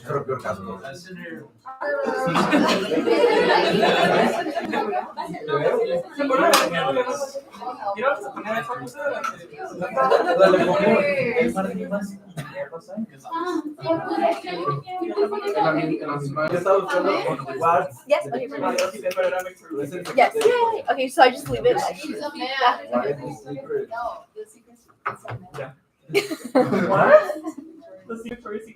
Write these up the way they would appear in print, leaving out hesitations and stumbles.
Propio casco. Yes. Okay. Yes. Yay. Okay. So I just leave it. Yeah. What? The secret is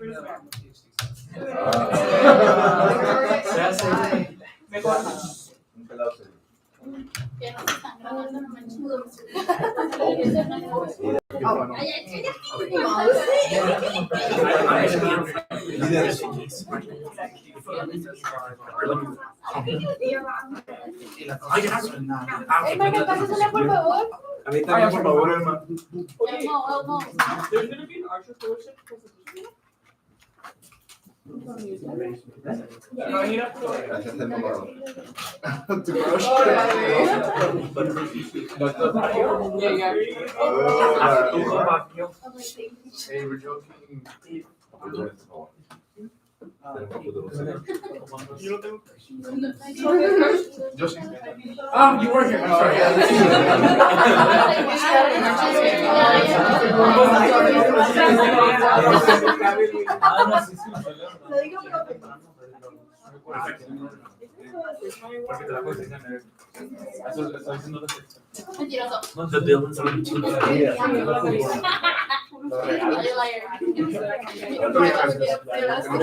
por favor. A mí también, por favor, hermano. There's gonna be an Archer Fellowship. Gracias, hermano. Hey, we're joking. Yo sí. You were here. I'm sorry. Porque te la puedes enseñar. Eso está diciendo la fecha. Mentiroso. The buildings are in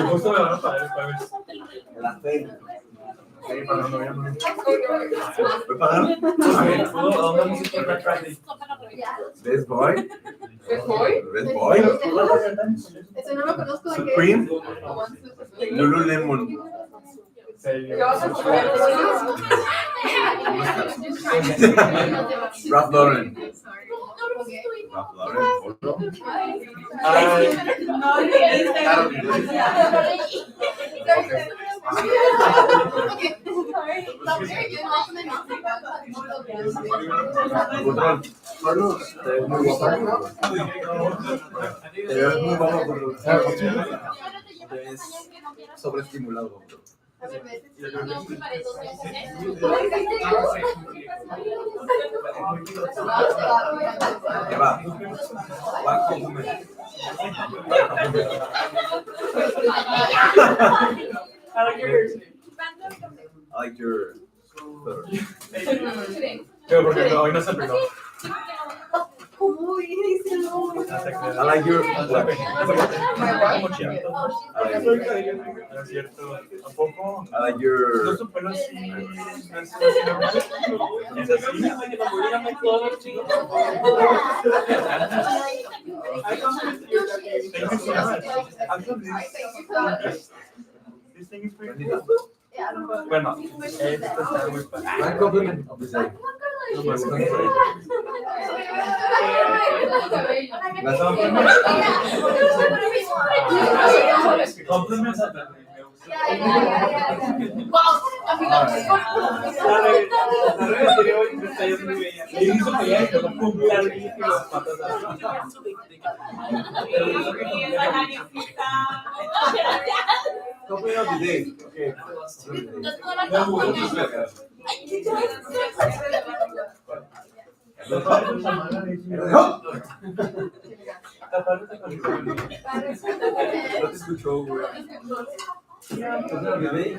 Justo me van a pagar el jueves. La fe. Ahí pagando ya. ¿Voy a pagar? A ver, ¿puedo? ¿A dónde vamos a ir por Black Friday? Best Boy. ¿Es hoy? Best Boy. Eso no lo conozco. Supreme. Lululemon. Ralph Lauren. Ralph Lauren. Carlos, te ves muy guapo. Te ves muy guapo. Te ves sobreestimulado. Va. One compliment. I like your hair today. I like your. Pero porque no, hoy no se perdón. Uy, I like your. Es cierto. ¿A poco? I like your. No su pelo así. Es así. This thing is pretty cool. Bueno, esto está muy padre. One compliment of the day. Compliments a Compliment of the day. Okay. No te escuchó, güey. Compliment of the day.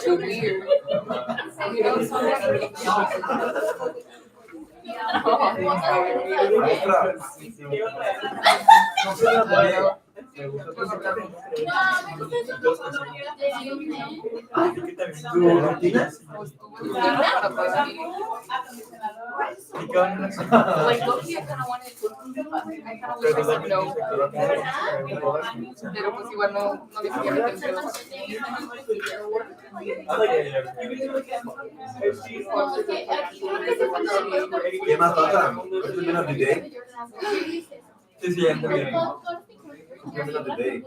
too weird. Like, low-key, I kind of wanted to, I kind of wish I said no. Pero pues igual no me quería meter en pedos. ¿Qué más falta? Compliment of the day. Sí, sí, muy bien. Compliment of the day.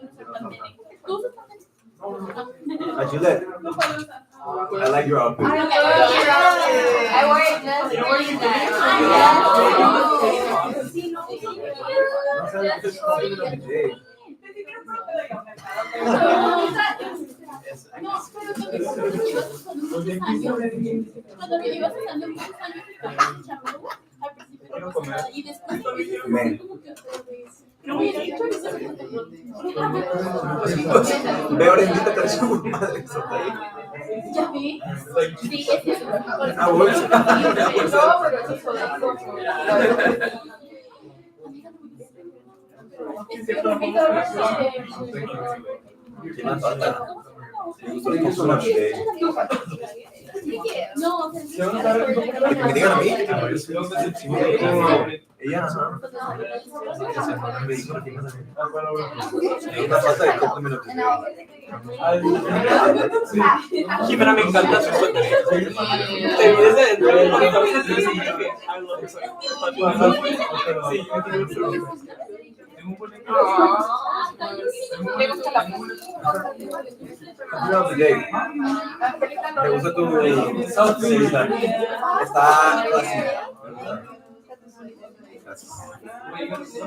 Juliet, I like your outfit. I wore it just You know where you Ve ahora invita a su madre. Ya vi. Sí, es Ah, bolsa. No, Que me digan a mí. Ella, ajá. Me dijo que una falta de compliment of the day. Jimena, me encanta su foto. Te vi desde dentro de la cabeza y dije, I love her. Sí, me gusta la Compliment of the day. Me gusta tu cita. Está clásica. Sí,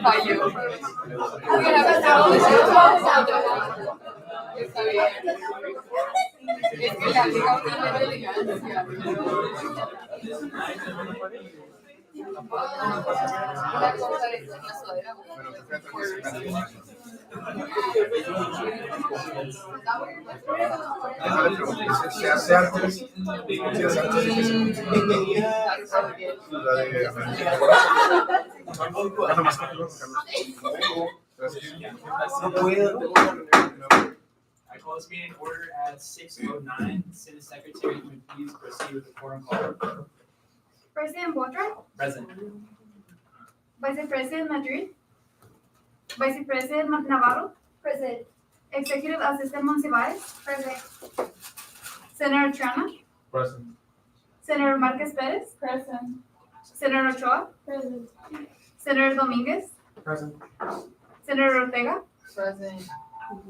falló. Está bien. Es que la liga tiene elegancia. Una cosa de una sudadera. Se hace antes. Se hace antes. No puedo. I call this meeting in order at 6:09. Senate Secretary, can you please proceed with the quorum call? President Botra, Present. Vice President Madrid, Vice President Navarro, Present. Executive Assistant Monsiváis, present. Senator Triana, Present. Senator Marquez Perez, Present. Senator Ochoa, Present. Senator Dominguez, Present. Senator Ortega, Present.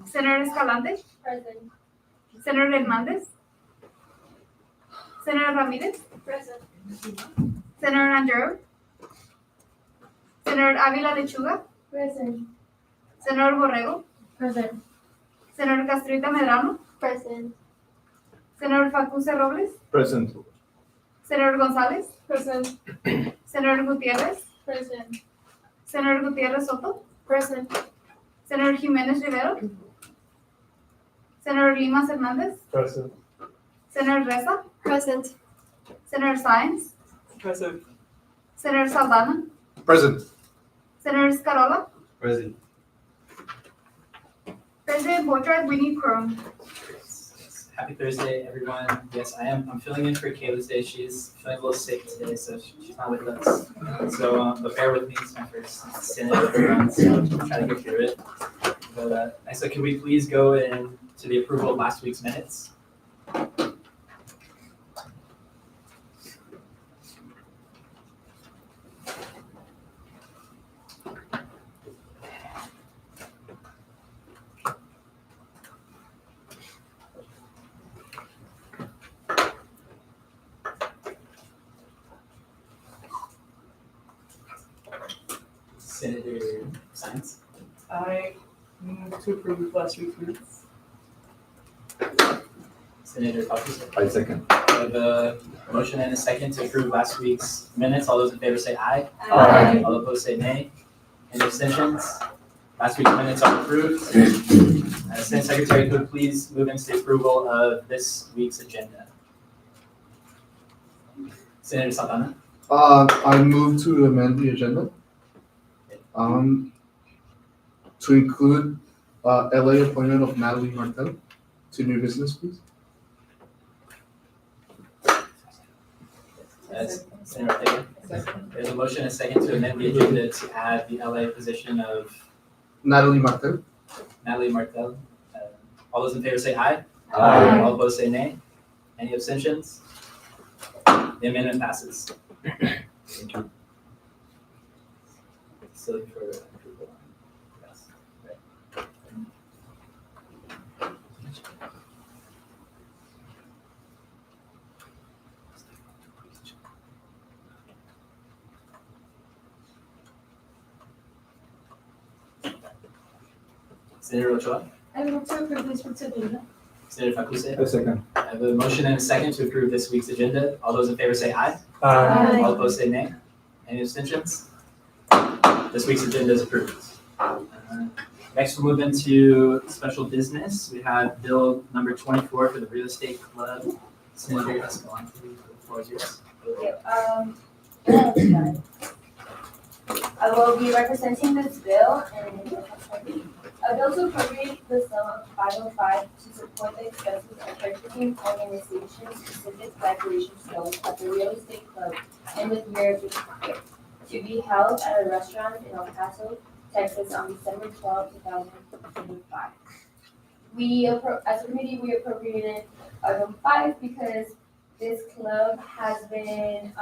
Senator Escalante, Present. Senator Hernández, Senator Ramírez, Present. Senator Angelo, Senator Ávila Lechuga, Present. Senator Borrego, Present. Senator Castrita Medrano, Present. Senator Facuse Robles, Present. Senator González, Present. Senator Gutiérrez, Present. Senator Gutiérrez Soto, Present. Senator Jiménez Rivero, Senator Limas Hernández, Present. Senator Reza, Present. Senator Sáenz, Present. Senator Saldana, Present. Senator Scarola, Present. President Botra, we need quorum. Happy Thursday, everyone. Yes, I'm filling in for Kayla's day. She's feeling a little sick today, so she's not with us. So, but bear with me. It's my first Senate run, so I'm trying to get through it. But so can we please go into the approval of last week's minutes? Senator Science. I move to approve last week's minutes. Senator Falconer. I second. We have a motion and a second to approve last week's minutes. All those in favor say aye. Aye. All opposed say nay. Any abstentions? Last week's minutes are approved. Senate Secretary, could please move into the approval of this week's agenda? Senator Saldana. I move to amend the agenda. To include, LA appointment of Natalie Martel to new business, please. That's Senator Ortega. There's a motion and a second to amend the agenda to add the LA position of Natalie Martel. Natalie Martel. All those in favor say aye. Aye. All opposed say nay. Any abstentions? The amendment passes. Still looking for approval. Yes. Right. Senator Ochoa, I move to approve this week's agenda. Senator Fakuse. A second. I have a motion and a second to approve this week's agenda. All those in favor say aye. Aye. All opposed say nay. Any abstentions? This week's agenda is approved. Next, we'll move into special business. We have bill number 24 for the real estate club. Senator Escalante, the floor is yours. I will be representing this bill and a bill to appropriate the sum of 505 to support the expenses of purchasing organization-specific decoration stones at the real estate club in the year to be held at a restaurant in El Paso, Texas on December 12, 2025. As a committee, we appropriated item 5 because this club has been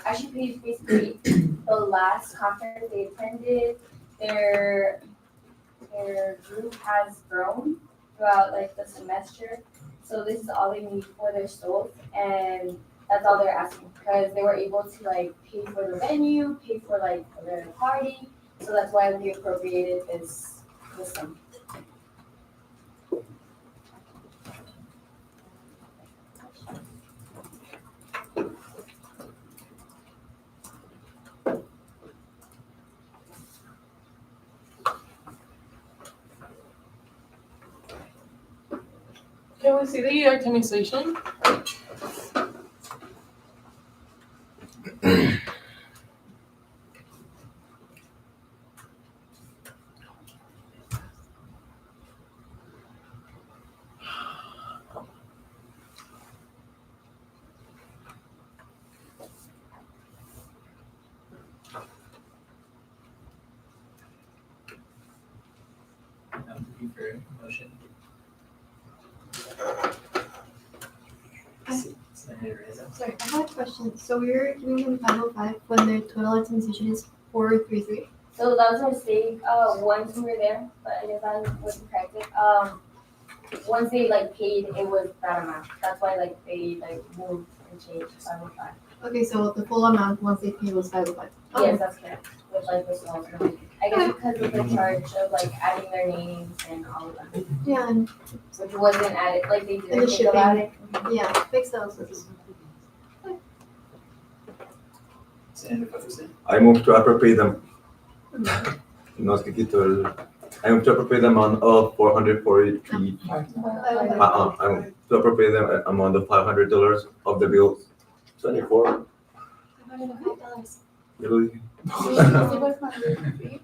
actually basically the last conference they attended. Their group has grown throughout like the semester, so this is all they need for their stoles, and that's all they're asking because they were able to like pay for the venue, pay for like their party, so that's why we appropriated this sum. Can we see the itemization? I'm looking for a motion. Senator Reza. Sorry, I have a question. So we were giving them 505 when their total itemization is 433. So that was a mistake. Once we were there, but I guess I wasn't corrected. Once they like paid, it was that amount. That's why like they like moved and changed 505. Okay, so the full amount once they paid was 505. Yes, that's correct. With like the small amount. I guess because of the charge of like adding their names and all of that, Yeah, and which wasn't added. Like they And the didn't think about it. yeah, makes sense. Senator Fakuse. I move to appropriate them. No, es que quito el. I move to appropriate the amount of $443. I move to appropriate the amount of $500 of the bill 24. Really?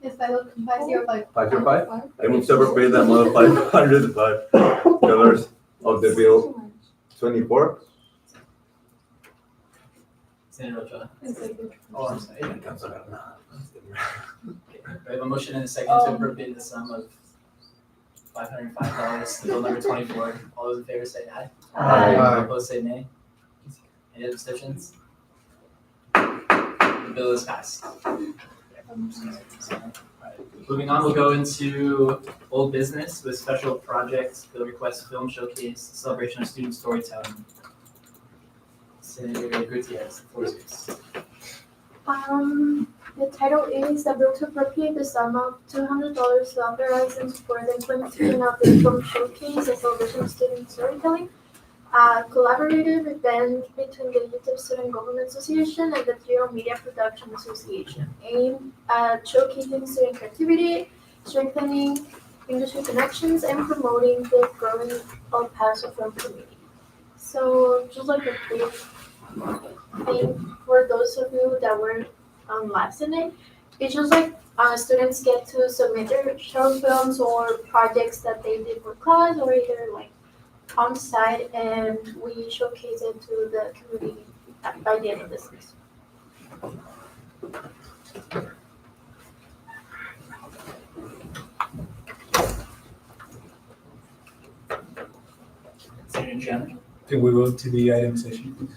It's 505. 505? I move to appropriate the amount of $505 of the bill 24. Senator Ochoa. Oh, I'm sorry. We have a motion and a second to appropriate the sum of $505 to bill number 24. All those in favor say aye. All opposed say nay. Any abstentions? The bill is passed. Moving on, we'll go into old business with special projects, bill request, film showcase, celebration of student storytelling. Senator Gutierrez, the floor is yours. The title is a bill to appropriate the sum of $200 to authorize and support the implementation of the film showcase, a celebration of student storytelling, a collaborative event between the UTEP Student Government Association and the Digital Media Production Association, aimed at showcasing student creativity, strengthening industry connections, and promoting the growing El Paso film community. So, just like a brief thing for those of you that weren't last in it, it's just like students get to submit their short films or projects that they did for class or either like on site, and we showcase it to the community by the end of this semester. Senator Chandler. Can we go to the itemization, please?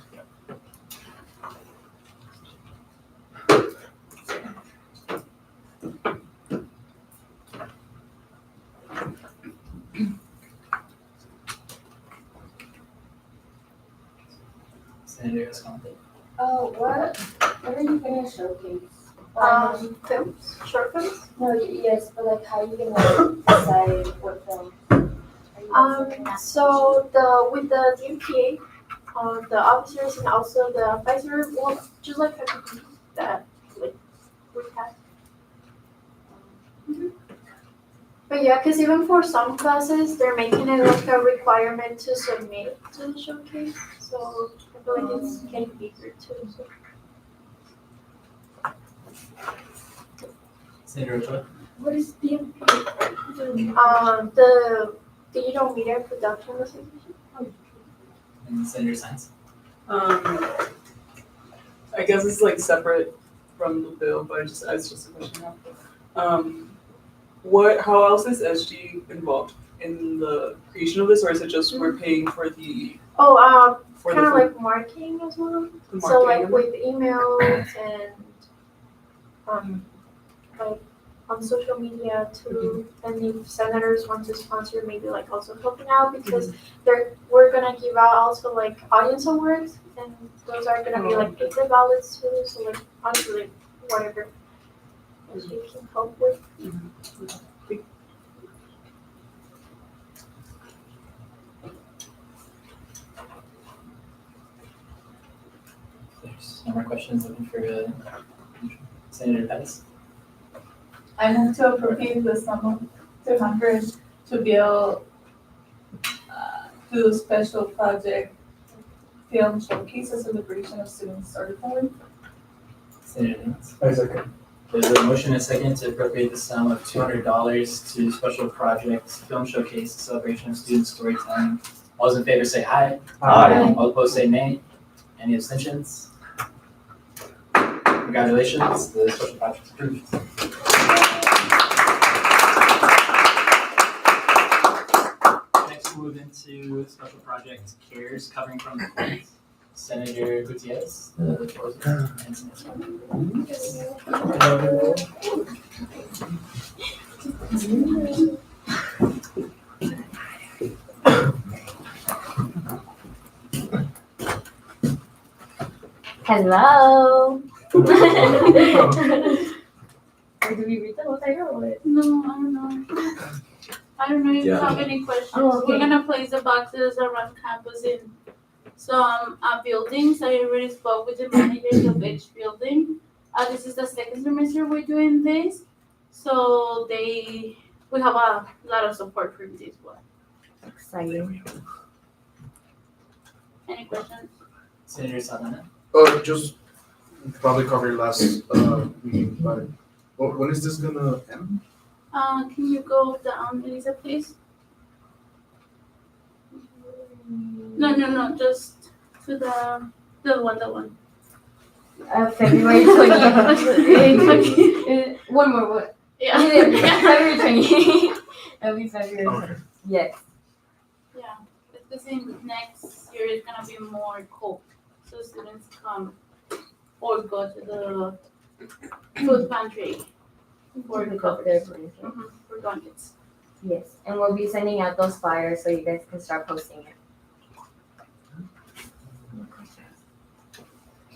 Senator Escalante. What are you gonna showcase? Films, short films. No, yes, but like, how are you gonna decide what film? So with the DMPA, the officers and also the advisor, well, just like that, like we have. But yeah, because even for some classes, they're making it like a requirement to submit to the showcase. So I feel like it's getting bigger too. So. Senator Ochoa. What is DMP? The Digital Media Production Association. And Senator Science. I guess it's like separate from the bill, but it's just a question now. How else is SG involved in the creation of this, or is it just we're paying for the for Kind of the like marketing as well. the So like marketing? with emails and like on social media too, and if senators want to sponsor, maybe like also helping out because we're gonna give out also like audience awards, and those are gonna be like paper ballots too. So like honestly, like, whatever you can help with. There's no more questions. Looking for Senator Pettis. I move to appropriate the sum of 200 to build to special project film showcase a celebration of student storytelling. Senator Nance. I second. There's a motion and a second to appropriate the sum of $200 to special project film showcase celebration of student storytelling. All those in favor say aye. Aye. All opposed say nay. Any abstentions? Congratulations, the special project is approved. Next, we'll move into special project CARES covering from the courts. Senator Gutierrez, the floor is Hello. Do we read the whole thing or what? No, I don't know. I don't know if you Yeah. have any questions. Oh, okay. We're gonna place the boxes around campus in some buildings. I already spoke with the managers of each building. This is the second semester we're doing this, so we have a lot of support from this one. Exciting. Any questions? Senator Saldana. Just probably covered last meeting, but when is this gonna end? Can you go down, Elisa, please? No, just to the one. February 20th. One more. What? Yeah. February 20th. That'll be February. Okay. Yes. Yeah, because in next year it's gonna be more cold, so students come or go to the food pantry for the covers. For blankets. Yes, and we'll be sending out those flyers so you guys can start posting it.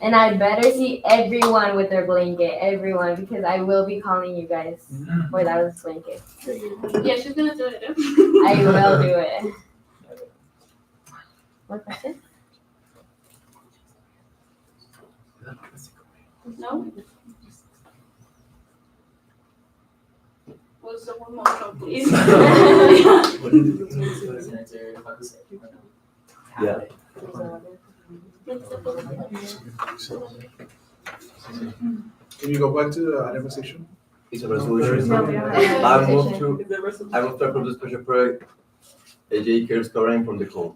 And I better see everyone with their blanket, everyone, because I will be calling you guys for those blankets. Yeah, she's gonna do it. I will do it. What question? No? Was someone motion, please? Senator Bakuse. Yeah. Can you go back to the itemization? It's a resolution. No, we don't have I a move position. to, Is there resolution? I move to approve the special project, SGA CARES covering from the code.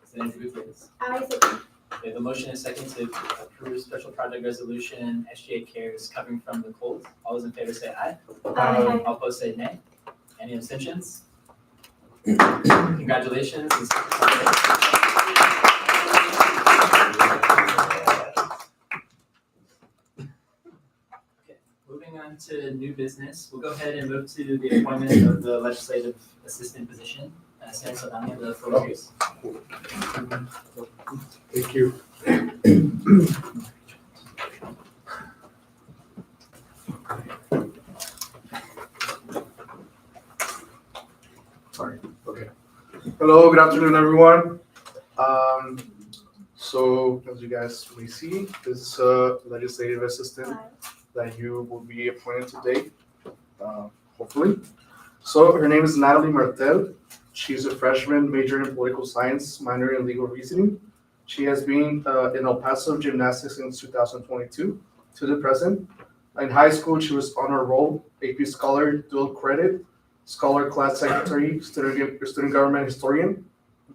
Senator Gutierrez. I second. We have a motion and a second to approve special project resolution SGA CARES covering from the cold. All those in favor say aye. Aye. All opposed say nay. Any abstentions? Congratulations. Okay, moving on to new business, we'll go ahead and move to the appointment of the legislative assistant position. Senator Saldana, the floor is yours. Thank you. Sorry, okay. Hello, good afternoon, everyone. So as you guys may see, this is a legislative assistant that you will be appointed today, hopefully. So her name is Natalie Martel. She's a freshman, majoring in political science, minor in legal reasoning. She has been in El Paso gymnastics since 2022 to the present. In high school, she was honor roll, AP scholar, dual credit, scholar class secretary, student government historian,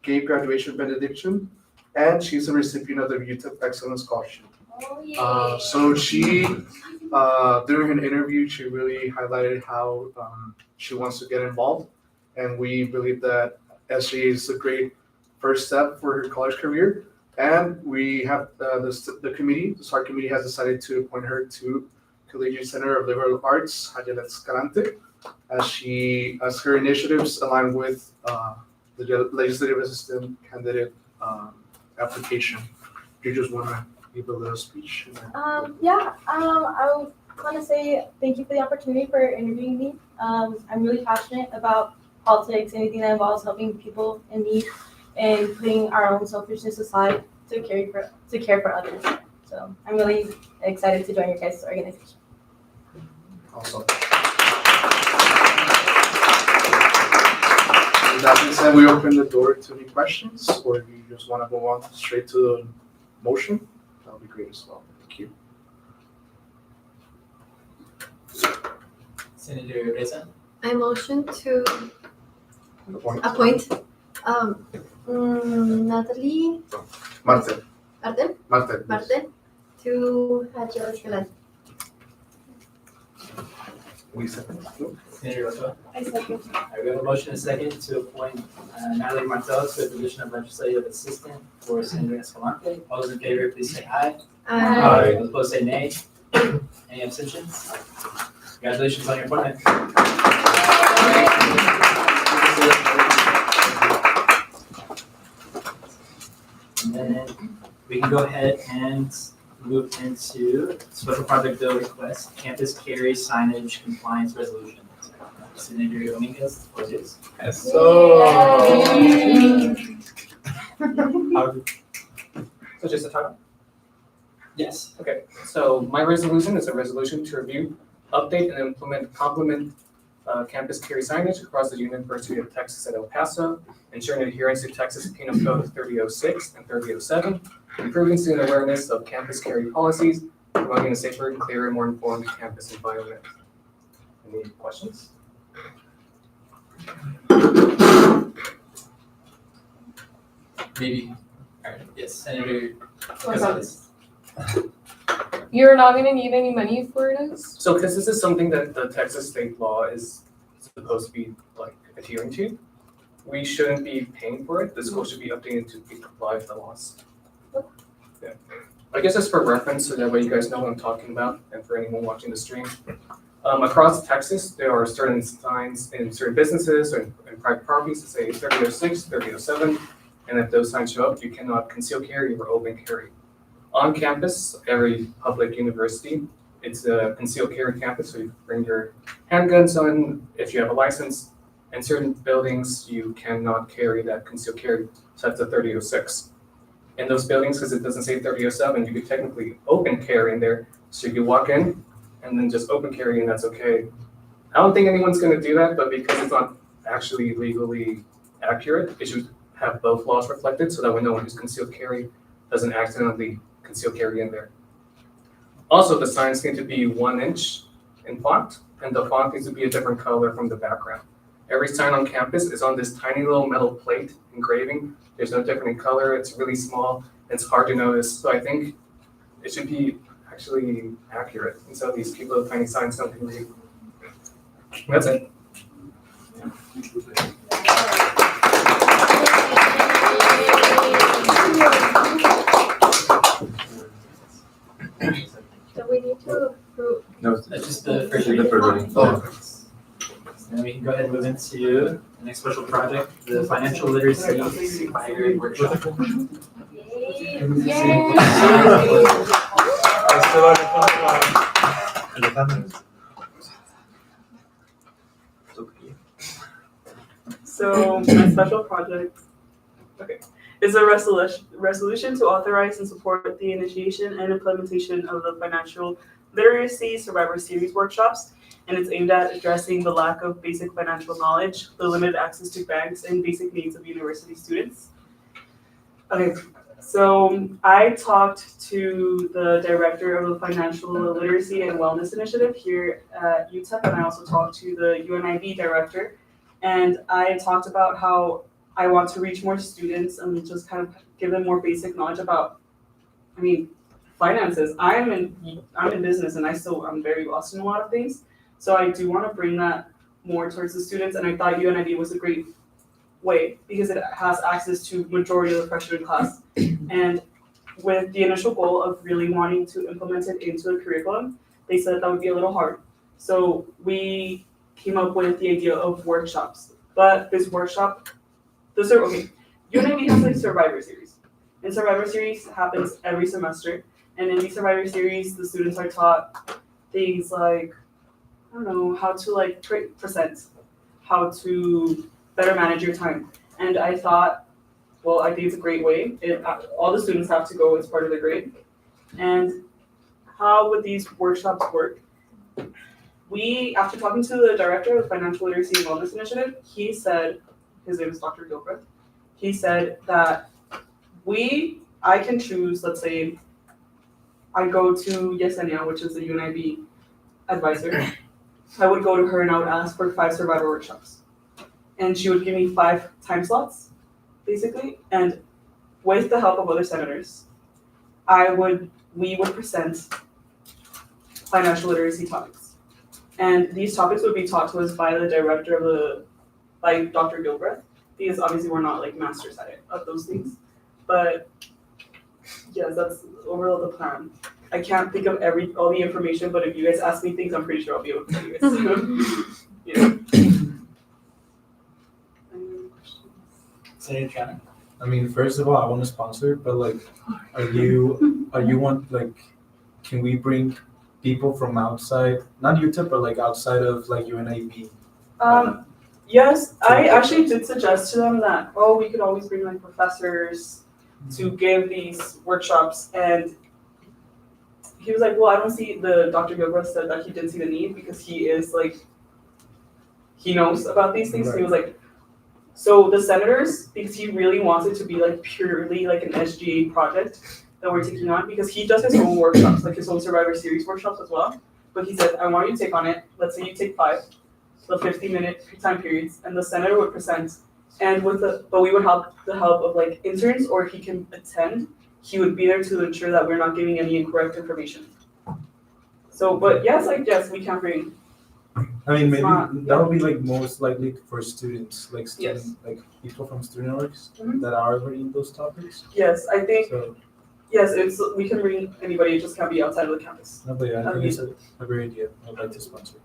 gave graduation benediction, and she's a recipient of the UTEP Excellence Scholarship. So she, during an interview, she really highlighted how she wants to get involved, and we believe that SGA is a great first step for her college career. And we have the committee, the SAR committee has decided to appoint her to Collegiate Center of Liberal Arts, Javier Escalante, as her initiatives align with the legislative assistant candidate application. Do you just want to give a little speech? I want to say thank you for the opportunity for interviewing me. I'm really passionate about politics, anything that involves helping people in need and putting our own selfishness aside to care for others. So I'm really excited to join your guys' organization. Awesome. With that being said, we open the door to any questions, or if you just want to go on straight to the motion, that would be great as well. Thank you. Senator Reza. I motion to Appoint. appoint Natalie Martel. Martel to Javier Escalante. We second. Senator Rotola. I second. We have a motion and a second to appoint Natalie Martel to the position of legislative assistant for Senator Escalante. All those in favor, please say aye. Aye. Those opposed, say nay. Any abstentions? Congratulations on your appointment. And then we can go ahead and move into special project bill request, campus carry signage compliance resolution. Senator Dominguez, what it is? Yes. So just a title? Yes. Okay, so my resolution is a resolution to review, update, and complement campus carry signage across the University of Texas at El Paso, ensuring adherence to Texas Penal Code 3006 and 3007, improving student awareness of campus carry policies, promoting a safer, clearer, more informed campus environment. Any questions? Maybe. All right. Yes, Senator Gonzalez. You're not gonna need any money for this? So because this is something that the Texas state law is supposed to be like adhering to, we shouldn't be paying for it. The school should be updated to be comply with the laws. Yeah. I guess that's for reference, so that way you guys know what I'm talking about, and for anyone watching the stream. Across Texas, there are certain signs in certain businesses or in private properties that say 3006, 3007, and if those signs show up, you cannot conceal carry or open carry. On campus, every public university, it's a concealed carry campus, so you bring your handguns on if you have a license. In certain buildings, you cannot carry that concealed carry, so that's a 3006. In those buildings, because it doesn't say 3007, you could technically open carry in there, so you could walk in and then just open carry, and that's okay. I don't think anyone's going to do that, but because it's not actually legally accurate, it should have both laws reflected, so that when no one who's concealed carry doesn't accidentally conceal carry in there. Also, the signs need to be 1 inch in font, and the font needs to be a different color from the background. Every sign on campus is on this tiny little metal plate engraving. There's no different in color, it's really small, it's hard to notice. So I think it should be actually accurate. And so these cute little tiny signs don't can read. That's it. So we need to approve. No, That's just the first the reading. first reading. So then we can can go ahead and move into the next special project, the financial literacy supervisory workshop. So my special project, is a resolution to authorize and support the initiation and implementation of the financial literacy survivor series workshops, and it's aimed at addressing the lack of basic financial knowledge, the limited access to banks, and basic needs of university students. Okay, so I talked to the director of the Financial Literacy and Wellness Initiative here at UTEP, and I also talked to the UNIB director, and I talked about how I want to reach more students and just kind of give them more basic knowledge about, finances. I'm in business, and I'm very lost in a lot of things. So I do want to bring that more towards the students, and I thought UNIB was a great way because it has access to majority of the freshman class. And with the initial goal of really wanting to implement it into a curriculum, they said that would be a little hard. So we came up with the idea of workshops. But this workshop, UNIB has a Survivor Series. And Survivor Series happens every semester. And in these Survivor Series, the students are taught things like, how to present, how to better manage your time. And I thought, I think it's a great way. All the students have to go as part of the grade. And how would these workshops work? After talking to the director of the Financial Literacy and Wellness Initiative, he said, his name is Dr. Gilbreth, he said that I can choose, let's say, I go to Yesenia, which is the UNIB advisor. I would go to her and I would ask for 5 survivor workshops. And she would give me 5 time slots, basically. And with the help of other senators, we would present financial literacy topics. And these topics would be taught to us by the director by Dr. Gilbreth, because obviously we're not masters at it, of those things. But yes, that's overall the plan. I can't think of all the information, but if you guys ask me things, I'm pretty sure I'll be able to tell you guys. Yeah. Senator Chana. First of all, I want to sponsor, but can we bring people from outside, not UTEP, but outside of UNIB? Yes, I actually did suggest to them that, we could always bring professors to give these workshops, and he was like, I don't see, Dr. Gilbreth said that he didn't see the need because he is he knows about these things. Right. So he was like, so the senators, because he really wants it to be purely an SGA project that we're taking on, because he does his own workshops, his own Survivor Series workshops as well. But he said, I want you to take on it. Let's say you take 5, the 50-minute time periods, and the senator would present. And but we would help the help of interns, or if he can attend, he would be there to ensure that we're not giving any incorrect information. So, but yes, we can bring. Maybe that would be most likely for students, people from student orgs that are already in those topics. Yes, I think. So, yes, we can bring anybody. It just can't be outside of the campus. No, but yeah, I think it's a great idea. I'd like to sponsor.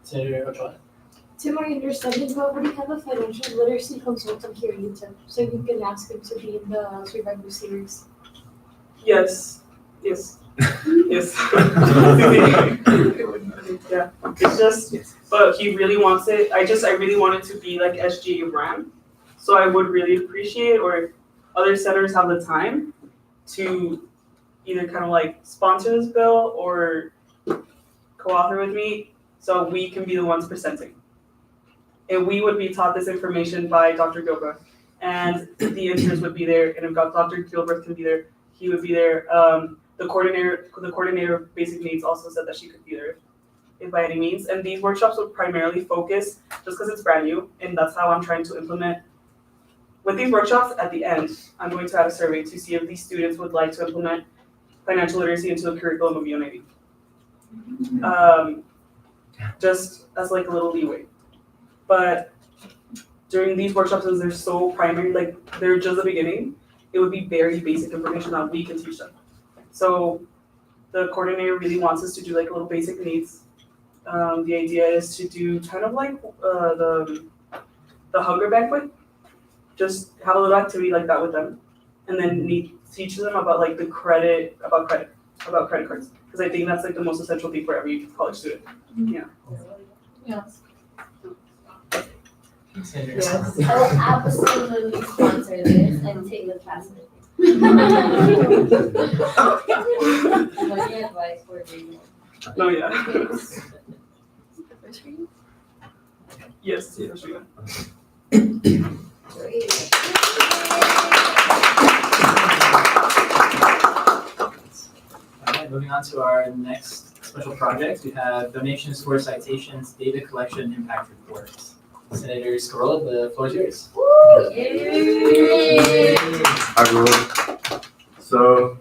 Senator Ochoa. To my understanding, we already have a financial literacy consultant here at UTEP, so you can ask him to be in the Survivor Series. Yes. Yes. Yes. Yeah. It's just, but he really wants it. I really want it to be SGA ran. So I would really appreciate, or if other senators have the time, to either kind of sponsor this bill or co-author with me, so we can be the ones presenting. And we would be taught this information by Dr. Gilbreth, and the interns would be there. And if Dr. Gilbreth can be there, he would be there. The coordinator of basic needs also said that she could be there, if by any means. And these workshops would primarily focus, just because it's brand new, and that's how I'm trying to implement. With these workshops, at the end, I'm going to add a survey to see if these students would like to implement financial literacy into the curriculum of UNIB. Just as a little leeway. But during these workshops, as they're so primary, they're just the beginning, it would be very basic information that we can teach them. So the coordinator really wants us to do little basic needs The idea is to do kind of like the hunger banquet, just have a little activity like that with them, and then teach them about like credit cards, because I think that's like the most essential thing for every college student. Yeah. Yes. I will absolutely sponsor this and take the class with me. What's your advice for reading? No, yeah. Yes, it's the first reading. Alright, moving on to our next special project, we have donations for citations, data collection, impact reports. Senator Scarola, the floor is yours. Hi, everyone. So,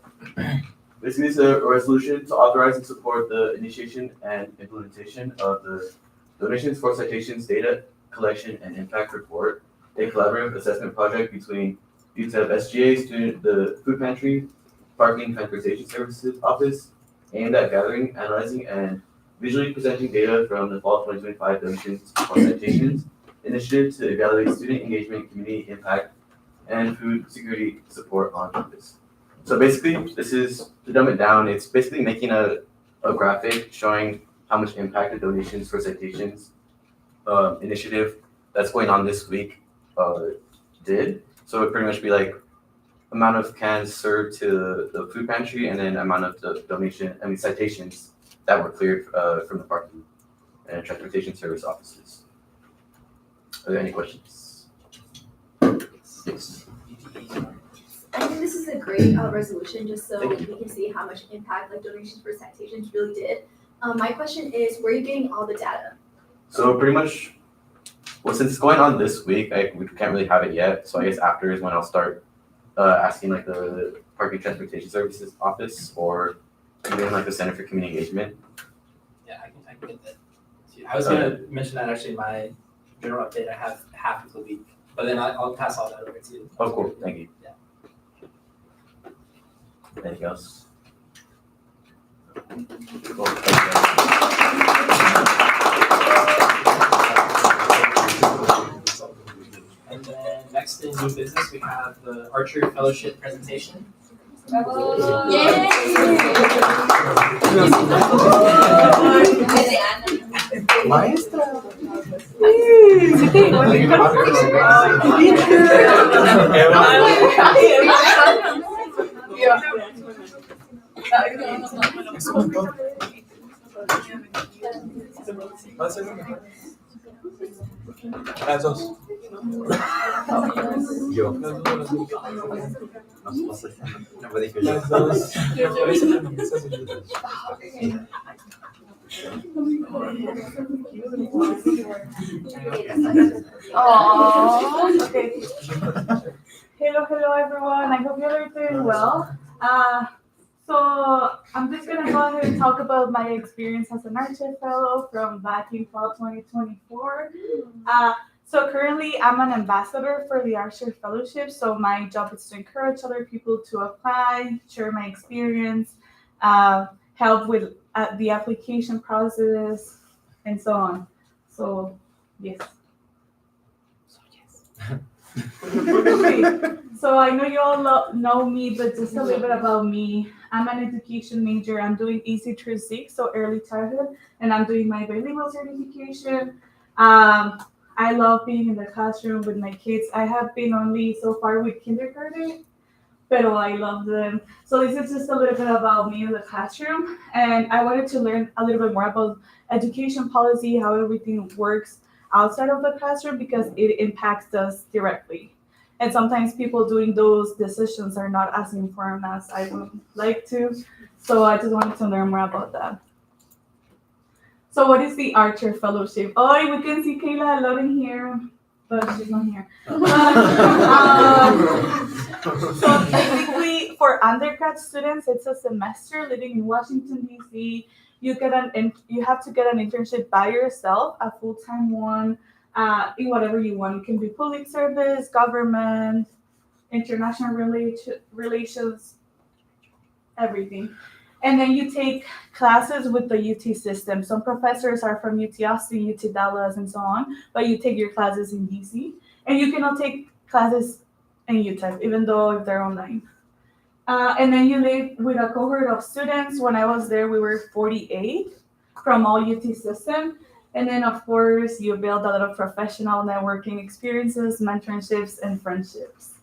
basically, it's a resolution to authorize and support the initiation and implementation of the Donations for Citations Data Collection and Impact Report, a collaborative assessment project between UTEP SGA, the Food Pantry, Parking Transportation Services Office, aimed at gathering, analyzing, and visually presenting data from the fall 2025 Donations for Citations initiative to evaluate student engagement, community impact, and food security support on campus. So basically, this is, to dumb it down, it's basically making a graphic showing how much impact the Donations for Citations initiative that's going on this week did. So it would pretty much be like amount of cans served to the food pantry, and then amount of the citations that were cleared from the parking and transportation service offices. Are there any questions? Yes. I think this is a great resolution, just so we can see how much impact like donations for citations really did. My question is, where are you getting all the data? So pretty much, well, since it's going on this week, we can't really have it yet. So I guess after is when I'll start asking like the Parking Transportation Services Office or even like the Center for Community Engagement. Yeah, I can get that. I was gonna mention that actually in my general update. I have half of the week, but then I'll pass all that over to you. Oh, cool. Thank you. Yeah. Anything else? And then next in new business, we have the Archer Fellowship presentation. Maestra. Las dos. Yo. No me dije yo. Las dos. Aww. Okay. Hello everyone. I hope you're doing well. So I'm just gonna go ahead and talk about my experience as an Archer Fellow from back in fall 2024. So currently I'm an ambassador for the Archer Fellowship. So my job is to encourage other people to apply, share my experience, help with the application process, and so on. So yes. Okay. So I know you all know me, but just a little bit about me. I'm an education major. I'm doing EC through 6, so early childhood, and I'm doing my bilingual certification. I love being in the classroom with my kids. I have been only so far with kindergarten, but I love them. So this is just a little bit about me in the classroom, and I wanted to learn a little bit more about education policy, how everything works outside of the classroom, because it impacts us directly. And sometimes people doing those decisions are not as informed as I would like to. So I just wanted to learn more about that. So what is the Archer Fellowship? Oh, we can see Kayla loading here, but she's not here. So basically, for undergrad students, it's a semester living in Washington, D.C. You have to get an internship by yourself, a full-time one, in whatever you want. It can be public service, government, international relations, everything. And then you take classes with the UT system. Some professors are from UT Austin, UT Dallas, and so on, but you take your classes in DC. And you cannot take classes in UTEP, even though if they're online. And then you live with a cohort of students. When I was there, we were 48 from all UT system. And then, of course, you build a lot of professional networking experiences, mentorships, and friendships.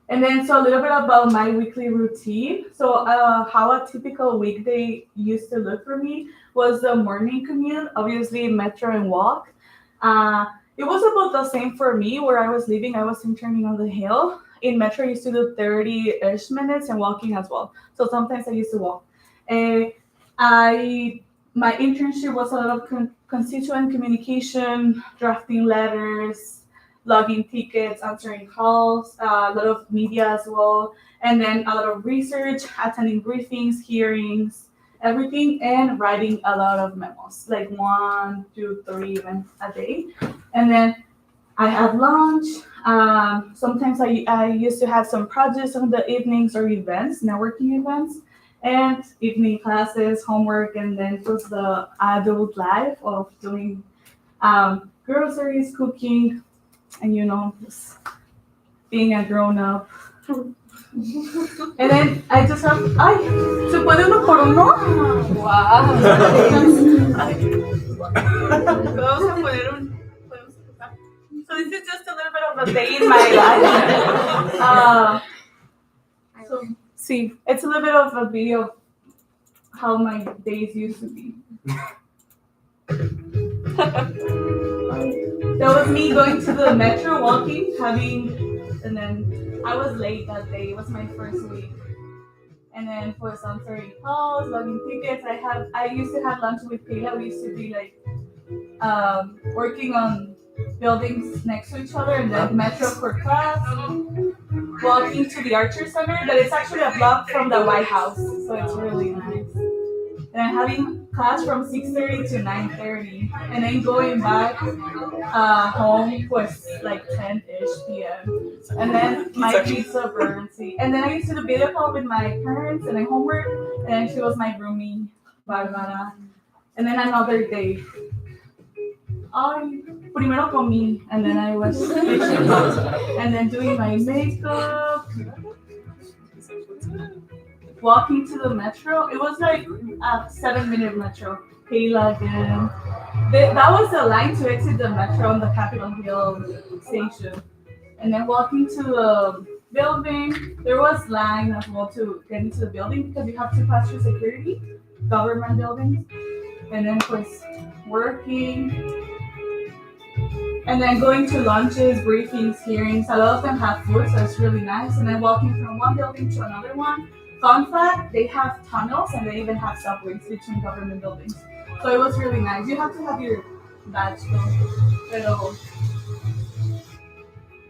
And then, so a little bit about my weekly routine. So how a typical weekday used to look for me was the morning commute, obviously metro and walk. It was about the same for me. Where I was living, I was interning on the hill. In metro, I used to do 30-ish minutes and walking as well. So sometimes I used to walk. My internship was a lot of constituent communication, drafting letters, logging tickets, answering calls, a lot of media as well, and then a lot of research, attending briefings, hearings, everything, and writing a lot of memos, like 1, 2, 3 even a day. And then I had lunch. Sometimes I used to have some projects on the evenings or events, networking events, and evening classes, homework, and then it was the adult life of doing groceries, cooking, and just being a grown-up. And then I just have, ¿se puede uno por uno? Wow. So this is just a little bit of a day in my life. So see, it's a little bit of a video of how my days used to be. That was me going to the metro, walking, and then I was late that day. It was my first week. And then for answering calls, logging tickets, I used to have lunch with Kayla. We used to be like working on buildings next to each other, and then metro for class, walking to the Archer Center, that is actually a block from the White House, so it's really nice. And having class from 6:30 to 9:30, and then going back home was like 10-ish p.m. And then my pizza burns. And then I used to do video call with my parents and then homework, and then she was my roomie, Barbara. And then another day, primero comí, and then I was fishing, and then doing my makeup, walking to the metro. It was like a 7-minute metro. Kayla again. That was the line to exit the metro on the Capitol Hill station. And then walking to the building, there was line as well to get into the building because you have to pass through security, government buildings. And then was working. And then going to lunches, briefings, hearings. A lot of them have food, so it's really nice. And then walking from one building to another one. Fun fact, they have tunnels and they even have subways between government buildings. So it was really nice. You have to have your badge though.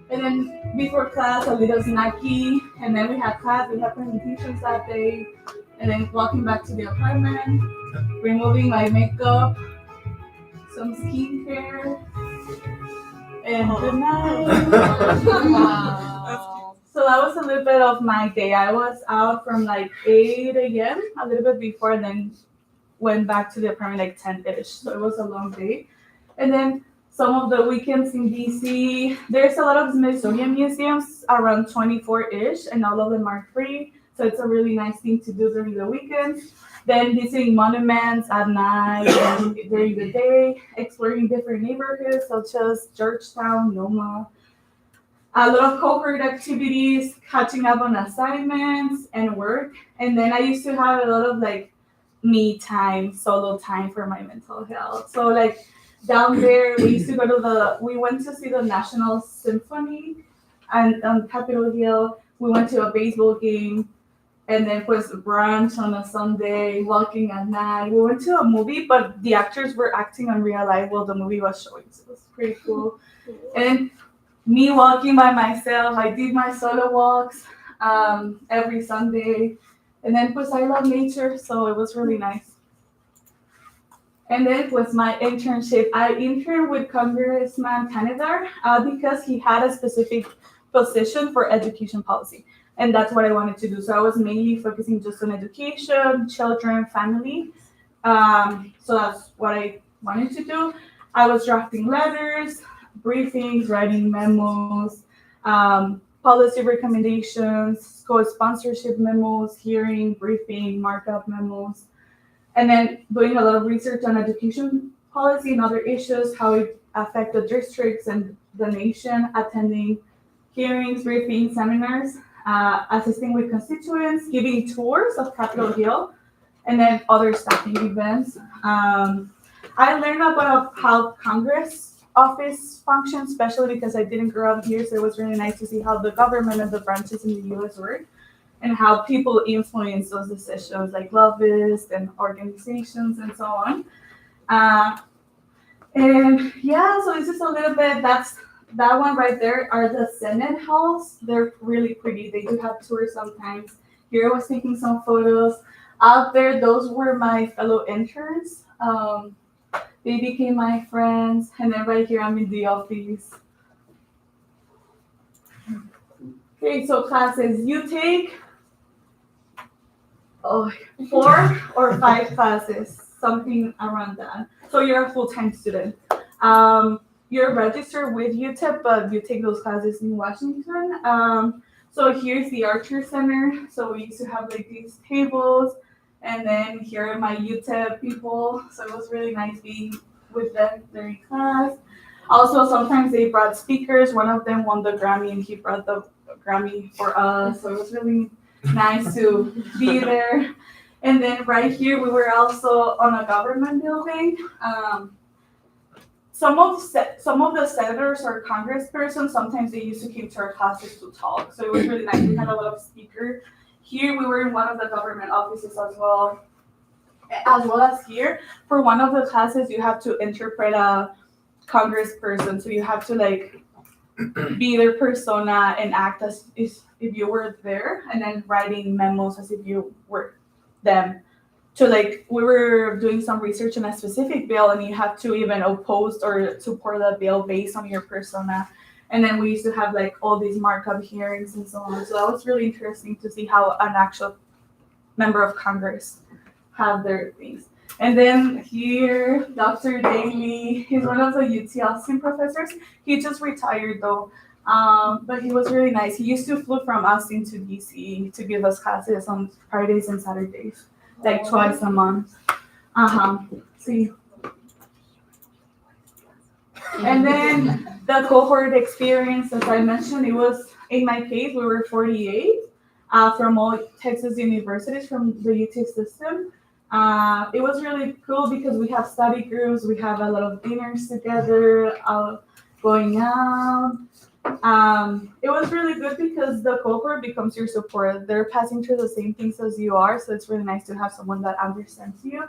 And then before class, a little snacky. And then we had class, we had presentations that day. And then walking back to the apartment, removing my makeup, some skincare, and good night. Wow. So that was a little bit of my day. I was out from like 8 a.m. a little bit before, and then went back to the apartment like 10-ish. So it was a long day. And then some of the weekends in DC, there's a lot of Smithsonian museums, around 24-ish, and all of them are free. So it's a really nice thing to do during the weekends. Then visiting monuments at night and during the day, exploring different neighborhoods such as Georgetown, Noma. A lot of cohort activities, catching up on assignments and work. And then I used to have a lot of like me time, solo time for my mental health. So like down there, we went to see the National Symphony and on Capitol Hill. We went to a baseball game. And then was brunch on a Sunday, walking at night. We went to a movie, but the actors were acting on real life while the movie was showing. So it was pretty cool. And me walking by myself, I did my solo walks every Sunday. And then I love nature, so it was really nice. And then was my internship. I interned with Congressman Canadar because he had a specific position for education policy. And that's what I wanted to do. So I was mainly focusing just on education, children, family. So that's what I wanted to do. I was drafting letters, briefings, writing memos, policy recommendations, co-sponsorship memos, hearing, briefing, markup memos, and then doing a lot of research on education policy and other issues, how it affect the districts and the nation, attending hearings, briefings, seminars, assisting with constituents, giving tours of Capitol Hill, and then other staffing events. I learned about how Congress office functions, especially because I didn't grow up here, so it was really nice to see how the government and the branches in the U.S. work and how people influence those decisions, like lobbyists and organizations and so on. And yeah, so this is a little bit, that one right there are the Senate halls. They're really pretty. They do have tours sometimes. Here I was taking some photos. Out there, those were my fellow interns. They became my friends. And then right here, I'm in the office. Okay, so classes, you take 4 or 5 classes, something around that. So you're a full-time student. You're registered with UTEP, but you take those classes in Washington. So here's the Archer Center. So we used to have like these tables, and then here are my UTEP people. So it was really nice being with them during class. Also, sometimes they brought speakers. One of them won the Grammy, and he brought the Grammy for us. So it was really nice to be there. And then right here, we were also on a government building. Some of the senators or congresspersons, sometimes they used to come to our classes to talk. So it was really nice. We had a lot of speakers. Here we were in one of the government offices as well as here. For one of the classes, you have to interpret a congressperson. So you have to like be their persona and act as if you were there, and then writing memos as if you were them. So like we were doing some research on a specific bill, and you have to even oppose or support the bill based on your persona. And then we used to have like all these markup hearings and so on. So that was really interesting to see how an actual member of Congress have their things. And then here, Dr. Daly, he's one of the UT Austin professors. He just retired though, but he was really nice. He used to fly from Austin to DC to give us classes on Fridays and Saturdays, like twice a month. See. And then the cohort experience, as I mentioned, it was, in my case, we were 48 from all Texas universities from the UT system. It was really cool because we have study groups, we have a lot of dinners together, going out. It was really good because the cohort becomes your support. They're passing through the same things as you are, so it's really nice to have someone that understands you.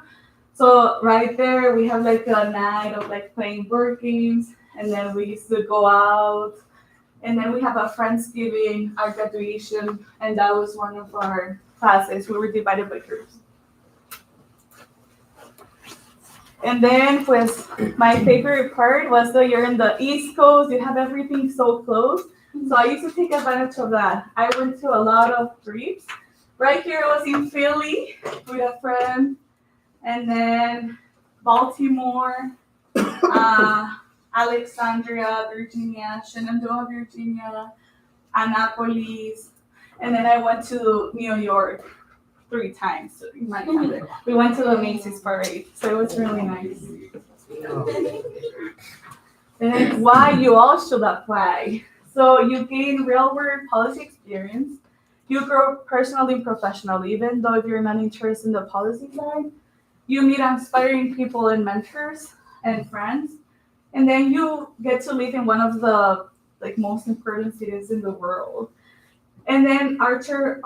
So right there, we have like a night of like playing board games, and then we used to go out, and then we have a Friendsgiving, our graduation, and that was one of our classes. We were divided by groups. And then, pues, my favorite part was that you're in the East Coast, you have everything so close. So I used to take advantage of that. I went to a lot of trips. Right here, I was in Philly with a friend, and then Baltimore, Alexandria, Virginia, Shenandoah, Virginia, Annapolis, and then I went to New York 3 times in my time. We went to the Macy's parade, so it was really nice. And why you all should apply. So you gain real-world policy experience. You grow personally and professionally, even though if you're not interested in the policy side. You meet inspiring people and mentors and friends. And then you get to live in one of the most important cities in the world. And then Archer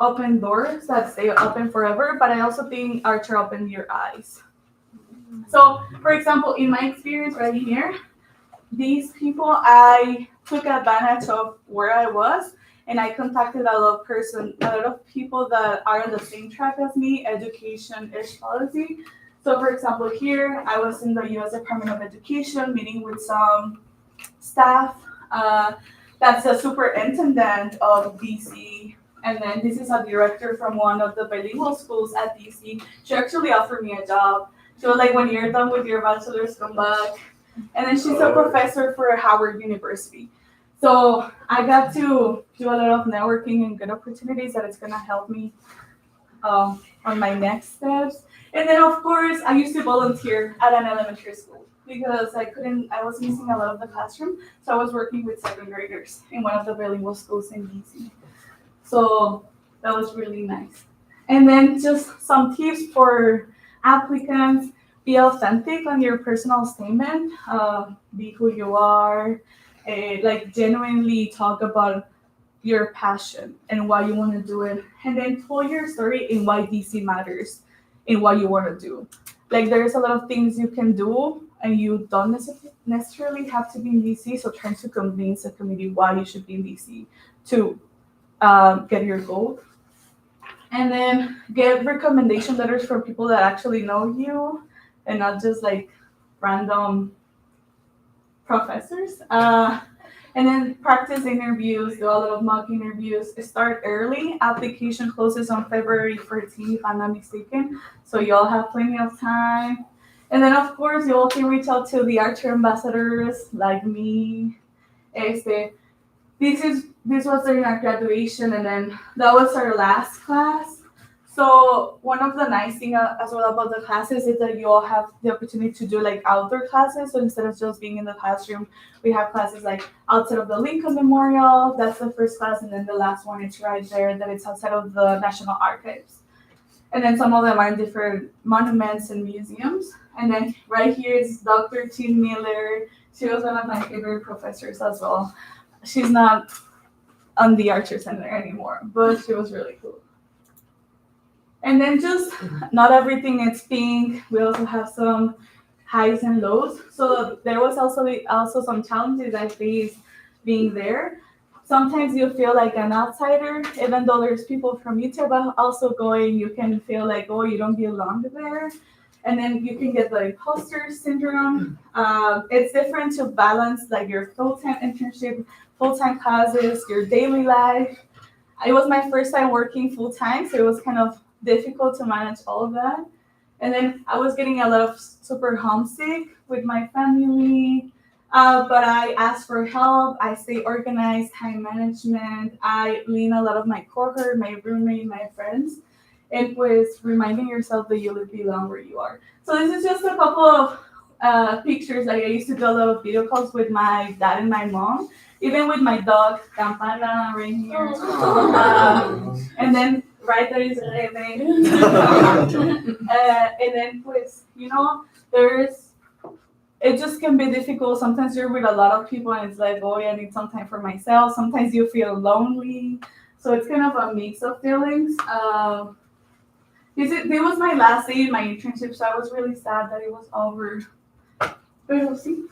open doors that stay open forever, but I also think Archer opened your eyes. So, for example, in my experience right here, these people, I took advantage of where I was, and I contacted a lot of people that are on the same track as me, education-ish policy. So, for example, here, I was in the U.S. Department of Education meeting with some staff. that's the superintendent of DC. And then this is a director from one of the bilingual schools at DC. She actually offered me a job. She was like, when you're done with your bachelor's, come back. And then she's a professor for Howard University. So I got to do a lot of networking and good opportunities that it's gonna help me on my next steps. And then of course, I used to volunteer at an elementary school because I was missing a lot of the classroom. So I was working with 7th graders in one of the bilingual schools in DC. So that was really nice. And then just some tips for applicants: be authentic on your personal statement, be who you are, like genuinely talk about your passion and why you want to do it, and then tell your story in why DC matters and what you want to do. Like there's a lot of things you can do and you don't necessarily have to be in DC, so trying to convince the community why you should be in DC to get your goal. And then get recommendation letters from people that actually know you and not just like random professors. And then practice interviews, do a lot of mock interviews. Start early. Application closes on February 14th, if I'm not mistaken. So y'all have plenty of time. And then of course, y'all can reach out to the Archer ambassadors like me. This was during our graduation, and then that was our last class. So one of the nice things as well about the classes is that you all have the opportunity to do like outdoor classes. So instead of just being in the classroom, we have classes like outside of the Lincoln Memorial. That's the first class, and then the last one is right there, that it's outside of the National Archives. And then some of them are in different monuments and museums. And then right here is Dr. Tim Miller. She was one of my favorite professors as well. She's not on the Archer Center anymore, but she was really cool. And then just not everything is pink. We also have some highs and lows. So there was also some challenges I faced being there. Sometimes you feel like an outsider, even though there's people from UTEP also going, you can feel like, oh, you don't belong there. And then you can get the imposter syndrome. It's different to balance like your full-time internship, full-time classes, your daily life. It was my first time working full-time, so it was kind of difficult to manage all of that. And then I was getting a lot of super homesick with my family, but I asked for help. I stay organized, time management. I lean a lot of my cohort, my roommate, my friends, and was reminding yourself that you belong where you are. So this is just a couple of pictures. Like I used to do a lot of video calls with my dad and my mom, even with my dog, Campana, right here. And then right there is Rebe. And then, pues, you know, it just can be difficult. Sometimes you're with a lot of people and it's like, oh, yeah, I need some time for myself. Sometimes you feel lonely. So it's kind of a mix of feelings. It was my last day in my internship, so I was really sad that it was over. Pero sí.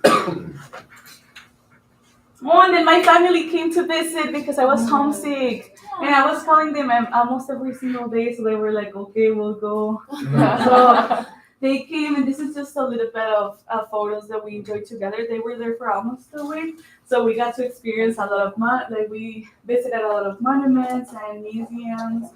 Oh, and then my family came to visit because I was homesick. And I was calling them almost every single day, so they were like, okay, we'll go. So they came, and this is just a little bit of photos that we enjoyed together. They were there for almost a week, so we got to experience a lot of we visited a lot of monuments and museums.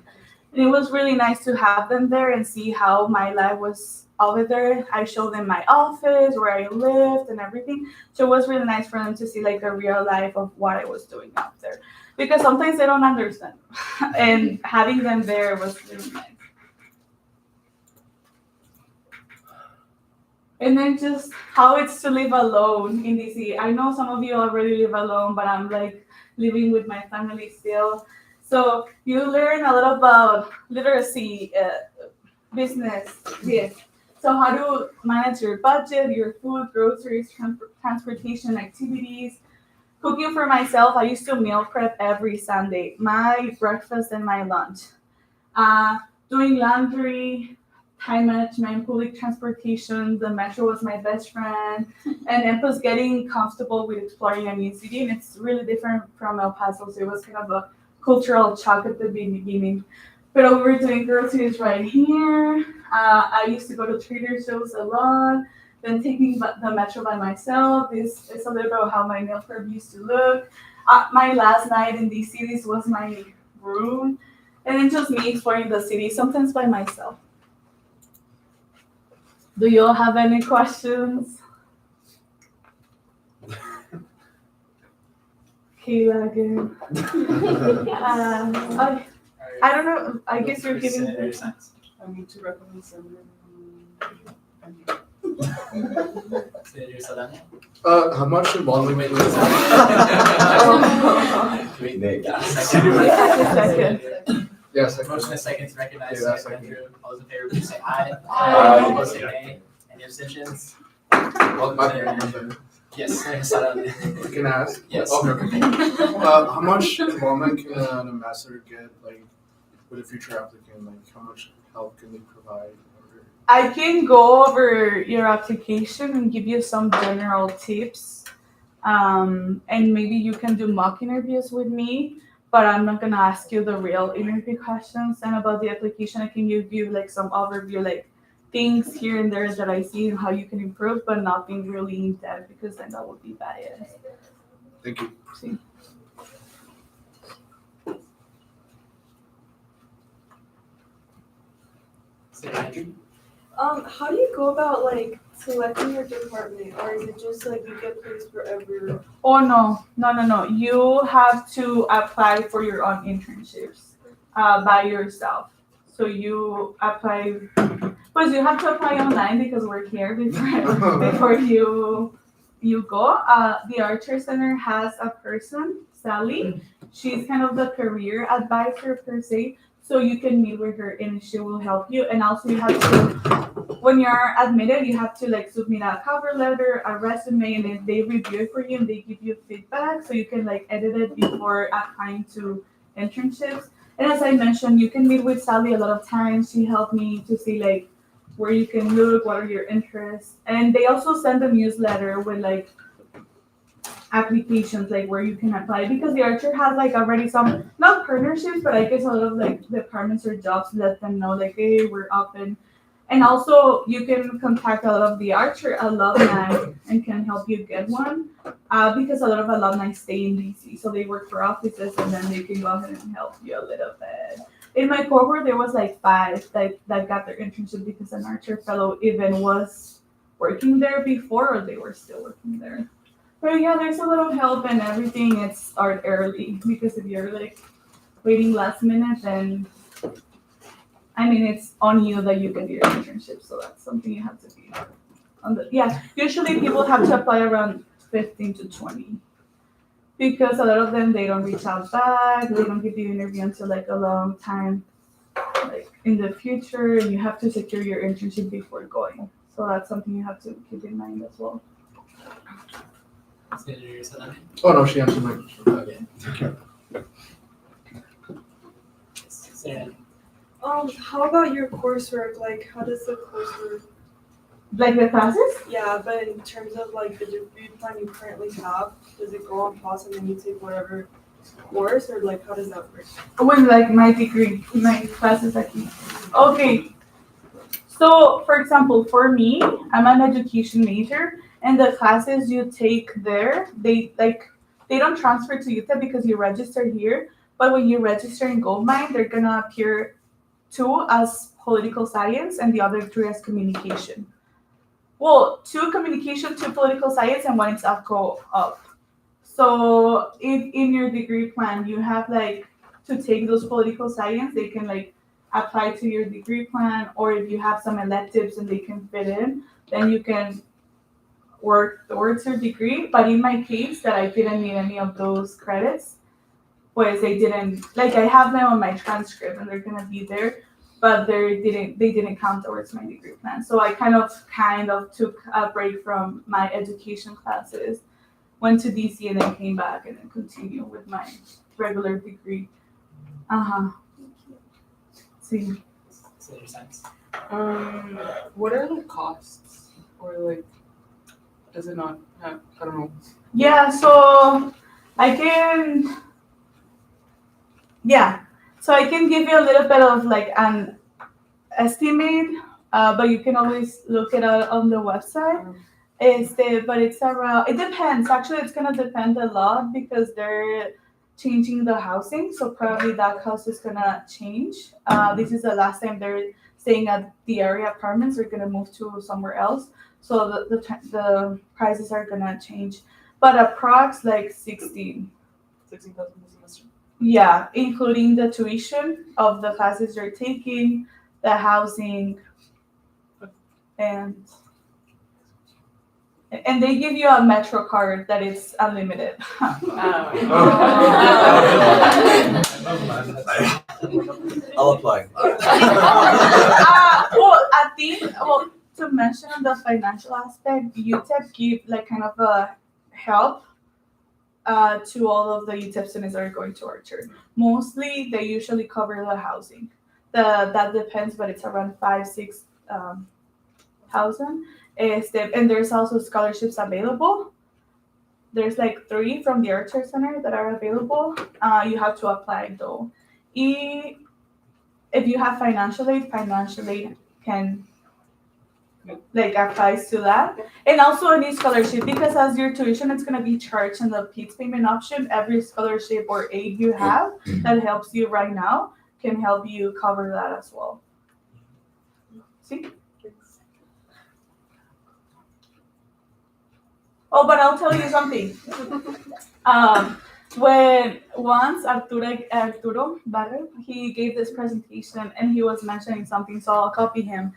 And it was really nice to have them there and see how my life was over there. I showed them my office, where I lived, and everything. So it was really nice for them to see like the real life of what I was doing out there, because sometimes they don't understand. And having them there was really nice. And then just how it's to live alone in DC. I know some of you already live alone, but I'm like living with my family still. So you learn a lot about literacy, business, yes. So how to manage your budget, your food, groceries, transportation, activities. Cooking for myself, I used to meal prep every Sunday, my breakfast and my lunch. Doing laundry, time management, public transportation, the metro was my best friend. And then plus getting comfortable with exploring a new city. And it's really different from El Paso, so it was kind of a cultural shock at the beginning. But we were doing groceries right here. I used to go to Trader Joe's a lot. Then taking the metro by myself. This is a little bit of how my meal prep used to look. my last night in DC, this was my room, and then just me exploring the city, sometimes by myself. Do you all have any questions? Kayla again. I don't know. I guess you're giving. I need to recommend some. Senator Saldana? How much involvement? Wait. Second. Yes. Motion and second to recognize Yeah, Senator Andrew. All those in favor, please say aye. Aye. All opposed say nay. Any abstentions? Senator Andrew. Yes, Senator Saldana. Can I ask? Yes. Okay. How much involvement can an ambassador get, like, with a future applicant? Like, how much help can they provide? I can go over your application and give you some general tips. And maybe you can do mock interviews with me, but I'm not gonna ask you the real interview questions. And about the application, I can give you like some overview, like things here and there that I see and how you can improve, but nothing really in depth because then that would be biased. Thank you. See. Senator Andrew? How do you go about like selecting your department, or is it just like you get placed wherever? Oh no. You have to apply for your own internships by yourself. So you apply, but you have to apply online because we're here before you go. The Archer Center has a person, Sally. She's kind of the career advisor per se. So you can meet with her and she will help you. And also you have to, when you're admitted, you have to like submit a cover letter, a resume, and then they review it for you and they give you feedback. So you can like edit it before applying to internships. And as I mentioned, you can meet with Sally a lot of times. She helped me to see like where you can look, what are your interests. And they also send a newsletter with like applications like where you can apply because the Archer has like already some not partnerships, but I guess a lot of like departments or jobs let them know like, hey, we're open. And also you can contact a lot of the Archer alumni and can help you get one because a lot of alumni stay in DC, so they work for offices and then they can go ahead and help you a little bit. In my cohort there was like 5 that got their internship because an Archer fellow even was working there before or they were still working there. But yeah, there's a little help and everything. It's start early because if you're like waiting last minute, then I mean it's on you that you get your internship. So that's something you have to be on the. Yeah, usually people have to apply around 15 to 20 because a lot of them they don't reach out back. They don't give you an interview until like a long time, like in the future, and you have to secure your internship before going. So that's something you have to keep in mind as well. Senator Saldana? Oh no, she answered my question. Okay. Senator. How about your coursework? Like, how does the coursework? Like the classes? Yeah, but in terms of like the degree plan you currently have, does it go on pause and then you take whatever course, or like how does that work? When like my degree, my classes aquí. Okay. So for example, for me, I'm an education major, and the classes you take there, they don't transfer to UTEP because you register here. But when you register in Goldmine, they're gonna appear 2 as political science and the other 3 as communication. Well, 2 communication, 2 political science, and 1 is APCO up. So if in your degree plan you have like to take those political science, they can like apply to your degree plan, or if you have some electives and they can fit in, then you can work towards your degree. But in my case, that I didn't need any of those credits, pues they didn't, like I have them on my transcript and they're gonna be there, but they didn't count towards my degree plan. So I kind of took a break from my education classes, went to DC and then came back and then continued with my regular degree. See. Senator Science. What are the costs, or like, does it not have? I don't know. Yeah, so I can. Yeah, so I can give you a little bit of like an estimate, but you can always look it up on the website. But it's around, it depends. Actually, it's gonna depend a lot because they're changing the housing. So probably that house is gonna change. This is the last time they're staying at the area apartments. They're gonna move to somewhere else. So the prices are gonna change. But approx like 16. 16,000 a semester. Yeah, including the tuition of the classes you're taking, the housing, and they give you a Metro card that is unlimited. I'll apply. I think, to mention on the financial aspect, UTEP give like kind of a help to all of the UTEP students that are going to Orchard. Mostly, they usually cover the housing. That depends, but it's around 5-6 thousand. And there's also scholarships available. There's like 3 from the Orchard Center that are available. You have to apply though. If you have financial aid can like applies to that. And also any scholarship, because as your tuition is gonna be charged in the PEDS payment option, every scholarship or aid you have that helps you right now can help you cover that as well. See? Oh, but I'll tell you something. When once Arturo Barre, he gave this presentation and he was mentioning something, so I'll copy him.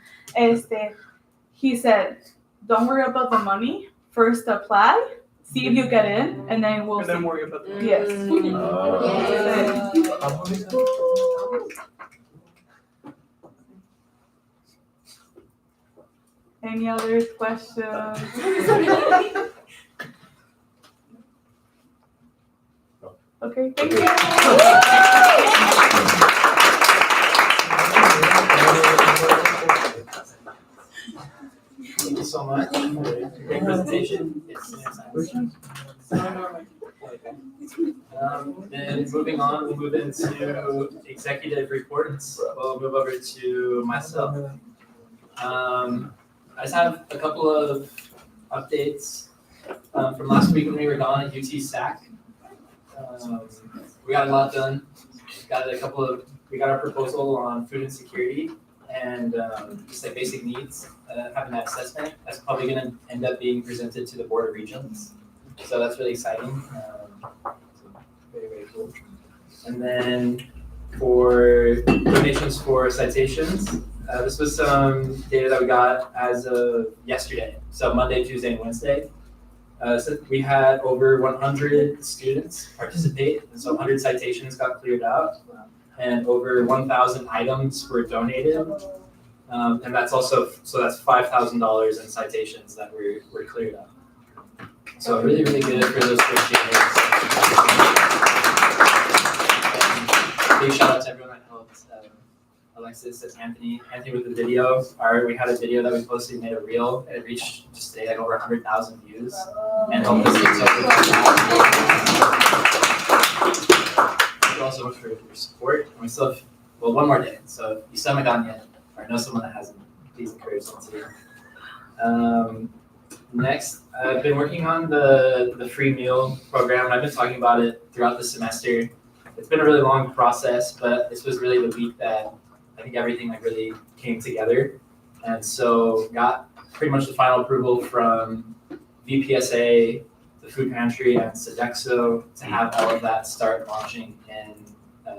He said, "Don't worry about the money. First apply, see if you get in, and then we'll." And then worry about the. Yes. Any other questions? Okay, thank you. Thank you so much for the great presentation. Then moving on, we'll move into executive reports. We'll move over to myself. I just have a couple of updates from last week when we were gone at UT SAC. We got a lot done. We got our proposal on food insecurity and just like basic needs, having that assessment. That's probably going to end up being presented to the Board of Regents. So that's really exciting. Very, very cool. And then for donations for citations, this was some data that we got as of yesterday. So Monday, Tuesday, and Wednesday. So we had over 100 students participate, and so 100 citations got cleared out, and over 1,000 items were donated. And that's also, so that's $5,000 in citations that were cleared out. So really, really good for those first years. Big shout out to everyone that helped. Alexis and Anthony with the video. We had a video that we posted, made a reel, and it reached just today like over 100,000 views, and helped us get Thank you all so much for your support. And we still have, one more day. So if you still haven't gotten yet, or know someone that hasn't, please encourage them to. Next, I've been working on the free meal program, and I've been talking about it throughout the semester. It's been a really long process, but this was really the week that I think everything like really came together, and so got pretty much the final approval from VPSA, the food pantry, and Sodexo to have all of that start launching in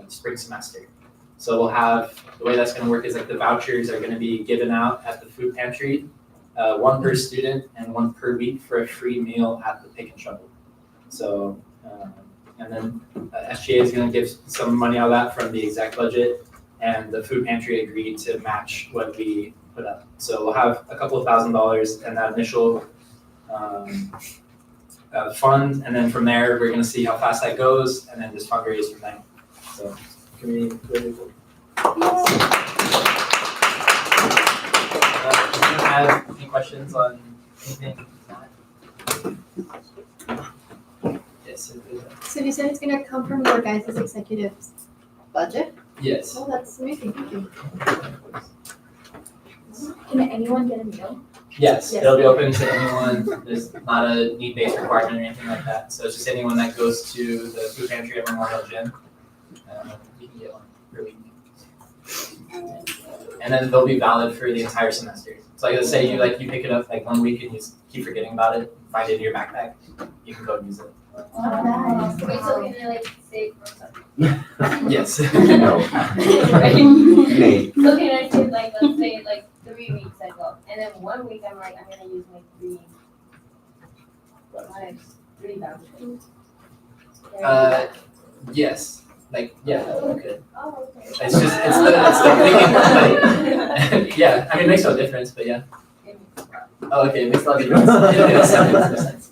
spring semester. So we'll have, the way that's going to work is like the vouchers are going to be given out at the food pantry, 1 per student and 1 per week for a free meal at the Pick and Shovel. So and then SGA is going to give some money out of that from the exec budget. And the food pantry agreed to match what we put up. So we'll have a couple of $1,000s in that initial fund, and then from there we're going to see how fast that goes, and then just fundraise from there. So it's going to be really cool. Anyone have any questions on anything? Yes. So you said it's gonna come from your guys' executive budget? Yes. Oh, that's amazing, thank you. Can anyone get a meal? Yes, it'll be open to anyone. There's not a need-based requirement or anything like that. So it's just anyone that goes to the food pantry at Memorial Gym. You can get one per week. And then they'll be valid for the entire semester. So like let's say you pick it up like 1 week and you keep forgetting about it, find it in your backpack, you can go and use it. Nice. Wait, so can I like save for something? Yes. No. Right? Nay. So can I save like, let's say like 3 weeks I go, and then 1 week I'm like, I'm gonna use my three vouchers. Yes. Like okay. Oh, okay. It's the thinking, yeah. I mean, it makes no difference, but yeah. Oh, okay, it makes a lot of difference. It makes sense.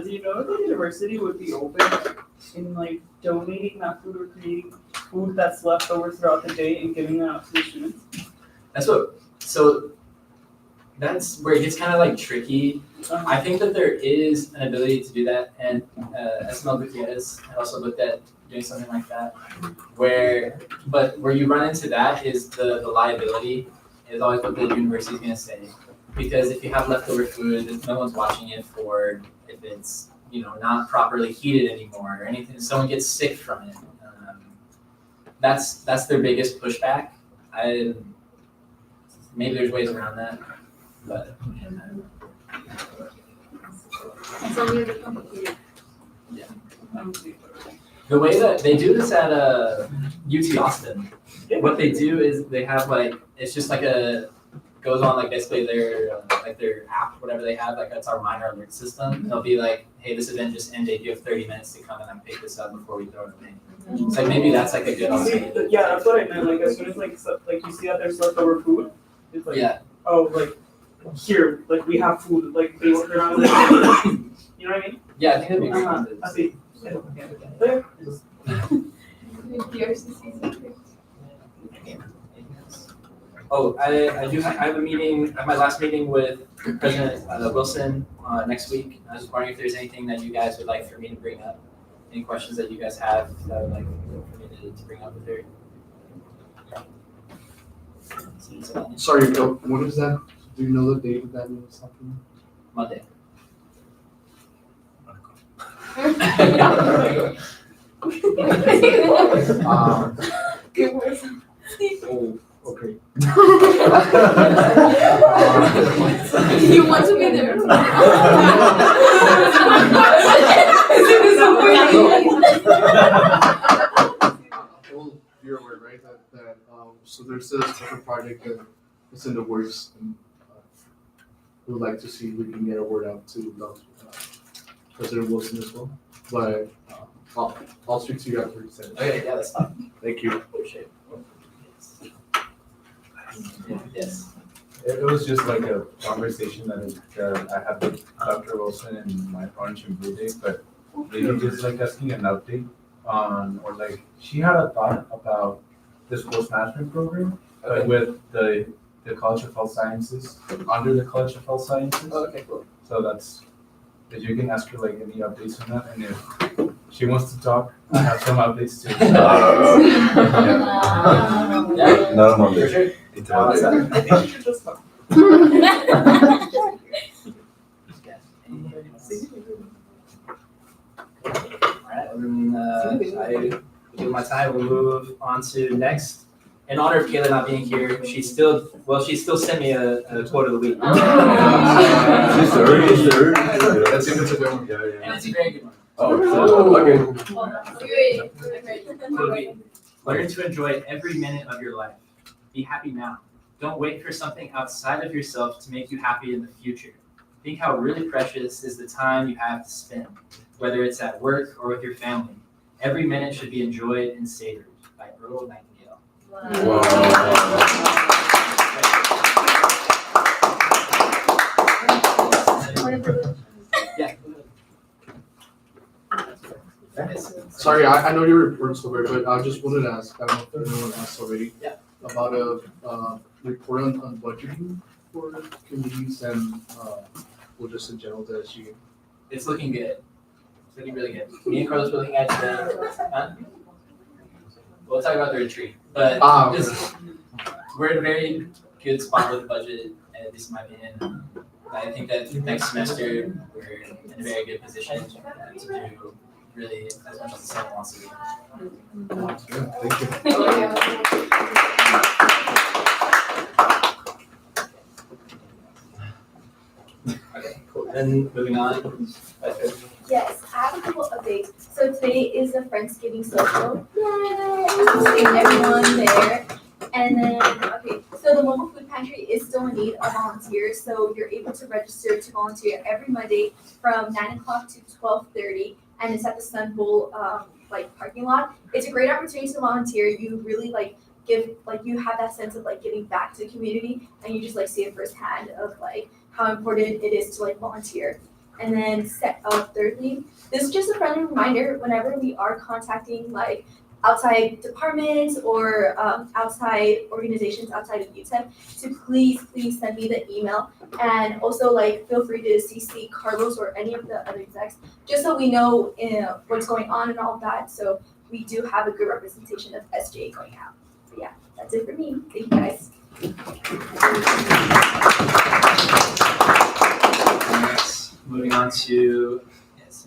Do you know if the university would be open in like donating that food or creating food that's left over throughout the day and giving it out to the students? That's where it gets kind of like tricky. I think that there is an ability to do that, and SML Gutierrez had also looked at doing something like that. But where you run into that is the liability is always what the university is going to say, because if you have leftover food, no one's watching it for if it's not properly heated anymore or anything. Someone gets sick from it. That's their biggest pushback. Maybe there's ways around that, but. It's only the complicated. Yeah. The way that they do this at UT Austin, what they do is they have it's just goes on basically their app, whatever they have, that's our minor alert system. They'll be like, hey, this event just ended, you have 30 minutes to come and pick this up before we throw it away. So maybe that's a good alternative. Yeah, that's what I meant. As soon as you see that there's leftover food, it's here, we have food, they're not you know what I mean? Yeah, I think that'd be great. I see. Oh, I have a meeting, I have my last meeting with President Wilson next week. I was just wondering if there's anything that you guys would like for me to bring up, any questions that you guys have that would like for me to bring up with her. Sorry, what is that? Do you know the date of that means something? Monday. Oh, okay. You want to be there? You're aware, right? That so there's this different project that is in the works, and we would like to see if we can get a word out to President Wilson as well. But I'll speak to you after he says. Okay, yeah, that's fine. Thank you. Appreciate it. Yes. It was just like a conversation that I had with Dr. Wilson and my branch in Blue Day, but really just asking an update on, she had a thought about the school's management program, but with the College of Health Sciences, under the College of Health Sciences. Oh, okay, cool. So if you can ask her any updates on that, and if she wants to talk, I have some updates too. Yeah. Not a Monday. For sure. It's a Monday. I think you should just talk. Alright, and I give my time, we'll move on to next. In honor of Kayla not being here, she still sent me a quote of the week. She's third. That's if it's a good one. And it's a very good one. Okay. Learn to enjoy every minute of your life. Be happy now. Don't wait for something outside of yourself to make you happy in the future. Think how really precious is the time you have to spend, whether it's at work or with your family. Every minute should be enjoyed and savored. By Earl Nightingale. Yeah. Sorry, I know your words over, but I just wanted to ask, I don't know if anyone asked already. Yeah. About a report on budgeting for committees and, well, just in general, the SGA. It's looking good. It's looking really good. Me and Carlos were looking at today. Huh? We'll talk about the retreat. But okay. we're in a very good spot with the budget, at least in my opinion. I think that next semester we're in a very good position to do really as much as the Senate wants to do. Thank you. Okay, cool. Then moving on. Yes, I have a couple updates. So today is the Friendsgiving social. Yay! I'm seeing everyone there. And then, okay, so the mobile food pantry is still in need of volunteers. So you're able to register to volunteer every Monday from 9 o'clock to 12:30. And it's at the Sun Bowl, parking lot. It's a great opportunity to volunteer. You really you have that sense of giving back to the community, and you just see it firsthand of how important it is to volunteer. And then thirdly, this is just a friendly reminder whenever we are contacting outside departments or outside organizations outside of UTEP to please send me the email, and also feel free to CC Carlos or any of the other execs, just so we know what's going on and all of that, so we do have a good representation of SGA going out. So yeah, that's it for me. Thank you guys. Moving on to, yes,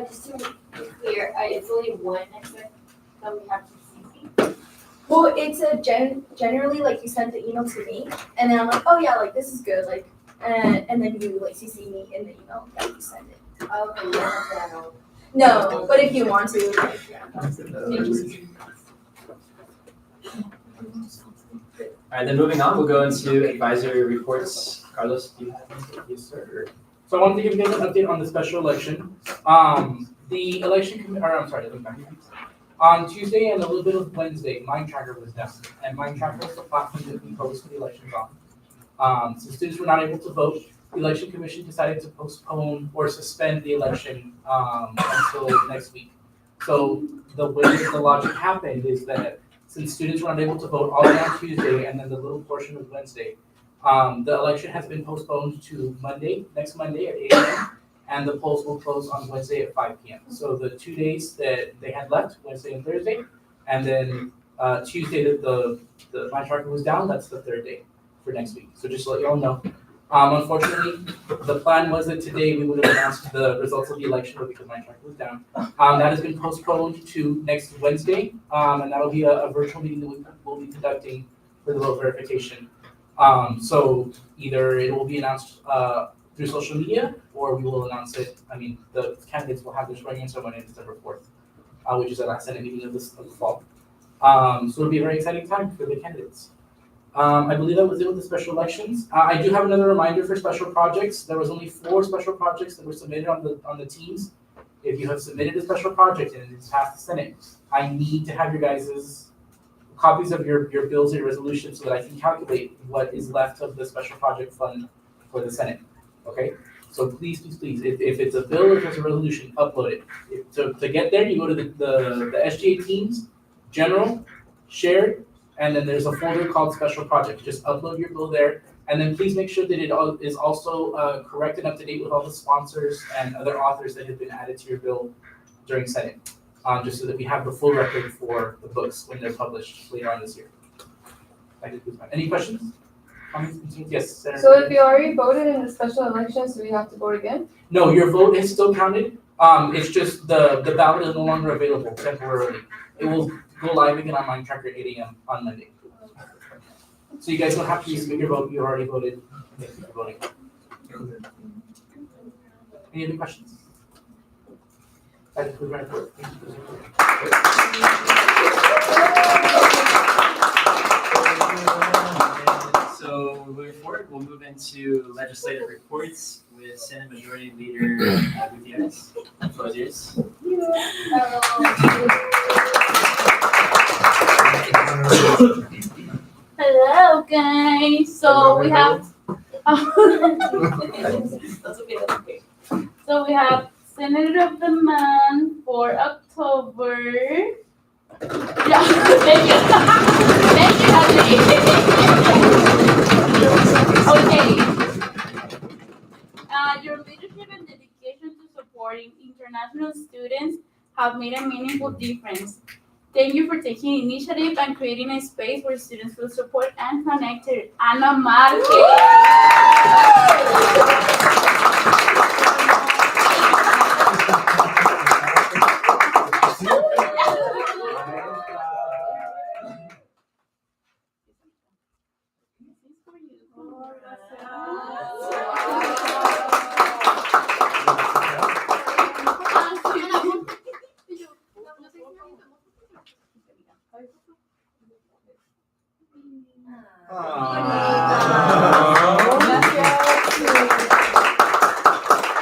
Just to be clear, it's only one exec that we have to CC. Well, it's generally you sent the email to me, and then I'm like, oh yeah, this is good, and then you CC me in the email that you send it. Okay, yeah, No, but if you want to, yeah. All right, then moving on, we'll go into advisory reports. Carlos, do you have anything? Yes, sir. So I wanted to give you guys an update on the special election. The election on Tuesday and a little bit of Wednesday, Mindtracker was down, and Mindtracker is the platform that we host the elections on. So students were not able to vote. The election commission decided to postpone or suspend the election until next week. So the way the logic happened is that since students were not able to vote all day on Tuesday and then the little portion of Wednesday, the election has been postponed to next Monday at 8 a.m. and the polls will close on Wednesday at 5 p.m. So the 2 days that they had left, Wednesday and Thursday, and then Tuesday that the Mindtracker was down, that's the third day for next week. So just to let you all know. Unfortunately, the plan was that today we would have announced the results of the election, but because Mindtracker was down, that has been postponed to next Wednesday, and that'll be a virtual meeting that we'll be conducting for the vote verification. So either it will be announced through social media, or we will announce it. I mean, the candidates will have their swearing in ceremony on December 4th, which is the last Senate meeting of the fall. So it'll be a very exciting time for the candidates. I believe that was it with the special elections. I do have another reminder for special projects. There was only 4 special projects that were submitted on the teams. If you have submitted a special project and it's passed the Senate, I need to have your guys' copies of your bills and your resolutions so that I can calculate what is left of the special project fund for the Senate. Okay? So please, if it's a bill or if it's a resolution, upload it. To get there, you go to the SGA teams, general, shared, and then there's a folder called special project. Just upload your bill there, and then please make sure that it is also correct and up to date with all the sponsors and other authors that have been added to your bill during Senate, just so that we have the full record for the books when they're published later on this year. Any questions? Comments? Yes, Senator. So if you already voted in the special elections, do we have to vote again? No, your vote is still counted. It's just the ballot is no longer available temporarily. It will go live again on Mindtracker at 8 a.m. on Monday. So you guys don't have to resubmit your vote. You already voted. Thank you for voting. Any other questions? That concludes my report. So moving forward, we'll move into legislative reports with Senate Majority Leader Gutierrez. The floor is yours. Hello, guys. So we have. That's okay. So we have Senator of the Month for October. Yeah, thank you. Okay. Your leadership and dedication to supporting international students have made a meaningful difference. Thank you for taking initiative and creating a space where students feel support and connected. Ana Marquez.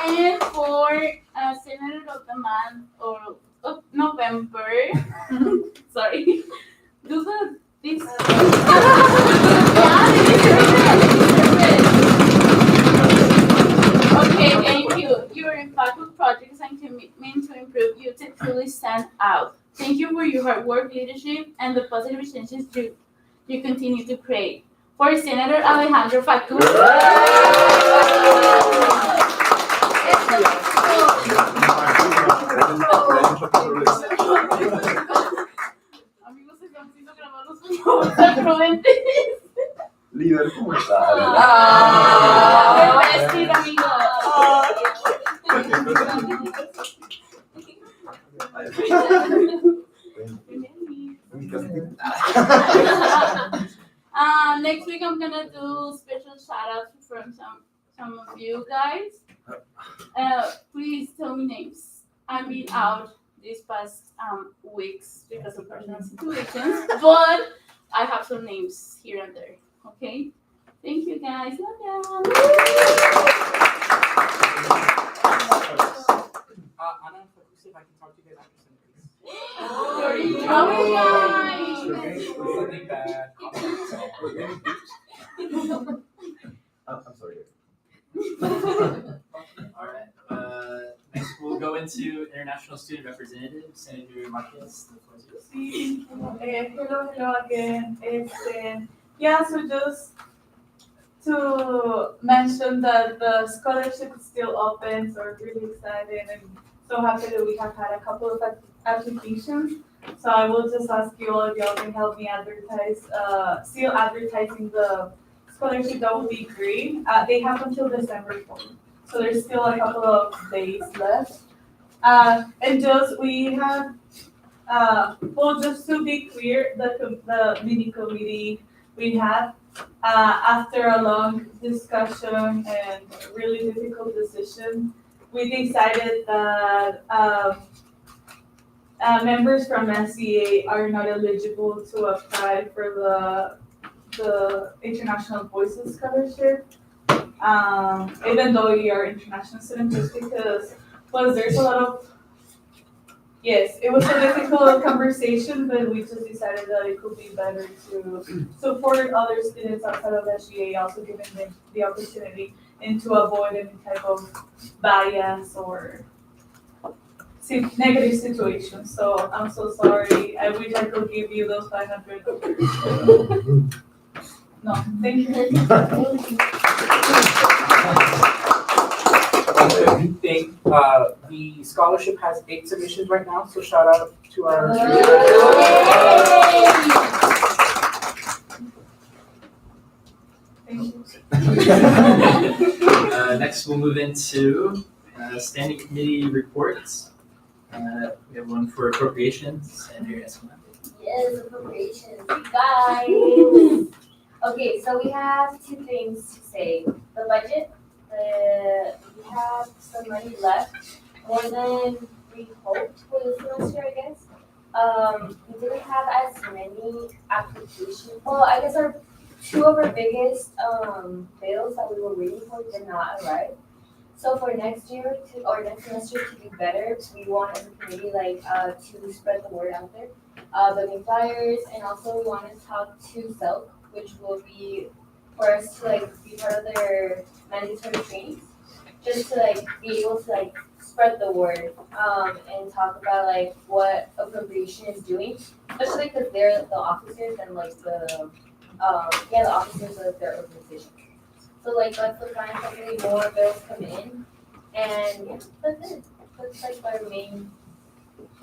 And for Senator of the Month or of November, sorry, those are these. Okay, thank you. Your impactful projects and commitment to improve UTEP truly stand out. Thank you for your hard work, leadership, and the positive changes you continue to create. For Senator Alejandro Factura. Amigos, estamos siendo grabados por prudentes. Líder, ¿cómo estás? Besties, amigos. Next week I'm gonna do special shout outs from some of you guys. Please tell me names. I've been out these past weeks because of personal situations, but I have some names here and there. Okay? Thank you guys. Love ya. Anna, see if I can talk to you guys after Something bad. I'm sorry. All right. Next, we'll go into International Student Representative, Senator Marquez. The floor is yours. Hello again. Yeah, so just to mention that the scholarship is still open, so we're really excited and so happy that we have had a couple of applications. So I will just ask you all if y'all can help me advertise, still advertising the scholarship. That would be great. They have until December 4th, so there's still a couple of days left. And just we have, well, just to be clear, the mini committee we had, after a long discussion and really difficult decision, we decided that members from SGA are not eligible to apply for the International Voices Scholarship, even though you are international students, just because there's a lot of, yes, it was a difficult conversation, but we just decided that it could be better to support other students outside of SGA, also giving them the opportunity and to avoid any type of bias or negative situations. So I'm so sorry. I wish I could give you those 500. No, thank you. The scholarship has 8 submissions right now, so shout out to our. Thank you. Next, we'll move into standing committee reports. We have one for appropriations, Senator Escalante. Yes, appropriations, guys. Okay, so we have 2 things to say. The budget, we have some money left, more than we hoped for this semester, I guess. We didn't have as many applications. Well, I guess 2 of our biggest bills that we were waiting for did not arrive. So for next year or next semester to do better, we want as a committee to spread the word out there, building flyers, and also we want to talk to SELC, which will be for us to be part of their mandatory trainings, just to be able to spread the word and talk about what appropriation is doing, especially because they're the officers and the officers of their organization. So let's look at hopefully more bills come in, and yeah, that's it. That's our main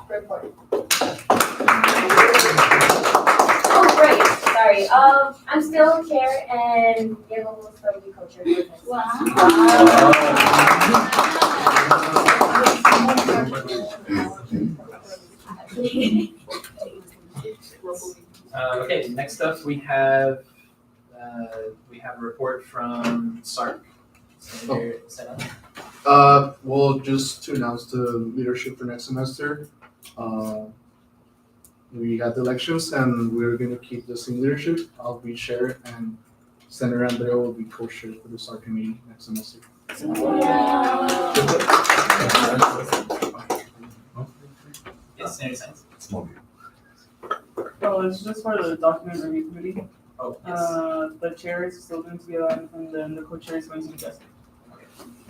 report. Oh, right, sorry. I'm still chair and Diego will still be co-chair. Okay, next up we have a report from SARC. Senator Senate. Well, just to announce the leadership for next semester, we had the elections and we're gonna keep the same leadership. I'll be chair and Senator Andrea will be co-chair for the SAR committee next semester. Yes, Senator Science. Oh, it's just for the document review committee. Oh, yes. The chair is still going to be on, and then the co-chair is going to be Jessica.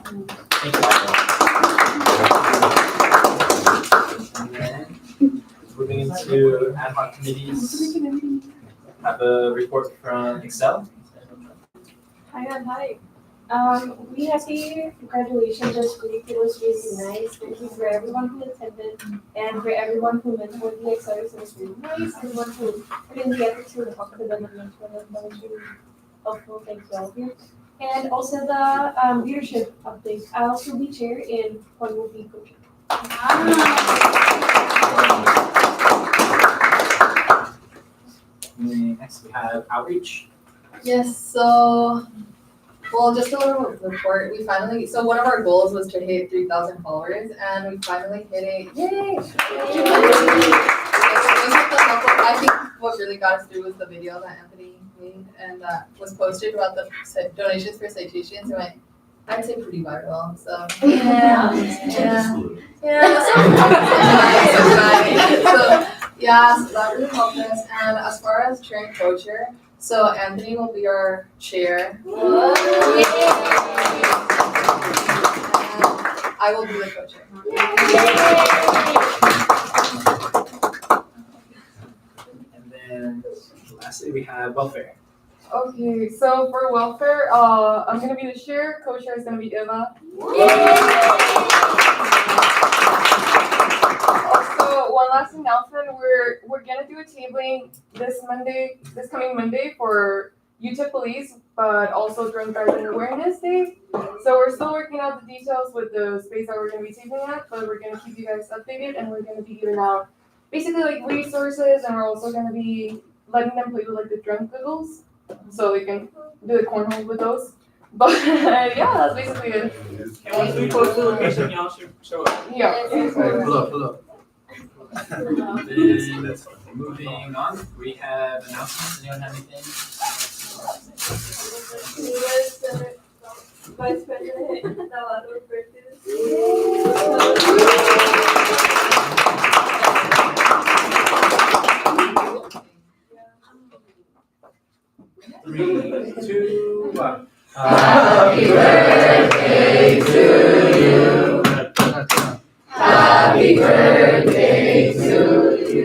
Thank you. And then, moving into ad hoc committees, have a report from Excel. Hi. We had the graduation this week. It was really nice. Thank you for everyone who attended and for everyone who mentored the Excellers. It was really nice. Everyone who put in the effort to help the development for them. That was really helpful. Thank you all of you. And also the leadership update. I'll also be chair and one will be co-chair. Next we have outreach. Yes, so, well, just a little report, we finally, so one of our goals was to hit 3,000 followers, and we finally hit it, yay! I think what really got us through was the video that Anthony made, and that was posted about the donations for citations, and went, I'd say pretty viral, so. Yeah. So that really helped us, and as far as chair and co-chair, so Anthony will be our chair. And I will be the co-chair. And then lastly, we have welfare. Okay, so for welfare, I'm gonna be the chair, co-chair is gonna be Eva. Also, one last announcement, we're gonna do a tabling this coming Monday for UTEP police, but also Drunk Driving Awareness Day. So we're still working out the details with the space that we're gonna be tabling at, but we're gonna keep you guys updated and we're gonna be giving out basically like resources, and we're also gonna be letting them play with like the drunk goggles, so they can do the cornhole with those. But yeah, that's basically it. And once we post the location, y'all should show up. Yeah. Pull up. Then moving on, we have announcements. Anyone have anything? Vice President Navarro's birthday this Three, two, one. Happy birthday to you. Happy birthday to you.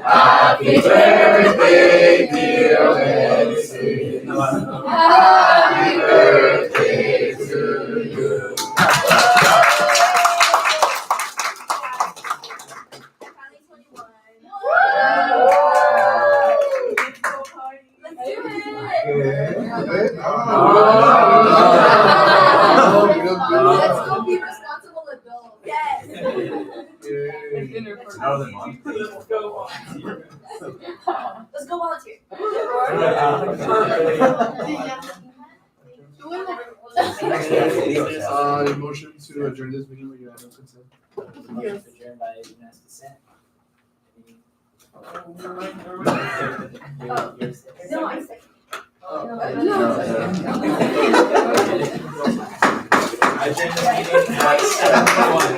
Happy birthday, dear Nancy. Happy birthday to you. Let's go be responsible adults. Yes. Let's go. Let's go volunteer. A motion to adjourn this meeting with unanimous consent. Motion to adjourn by unanimous consent. No, I second. I adjourn the meeting at 7:01.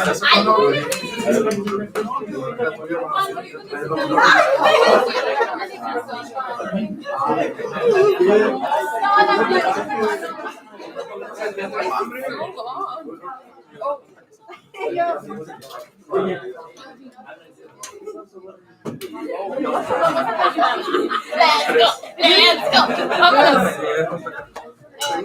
Let's go.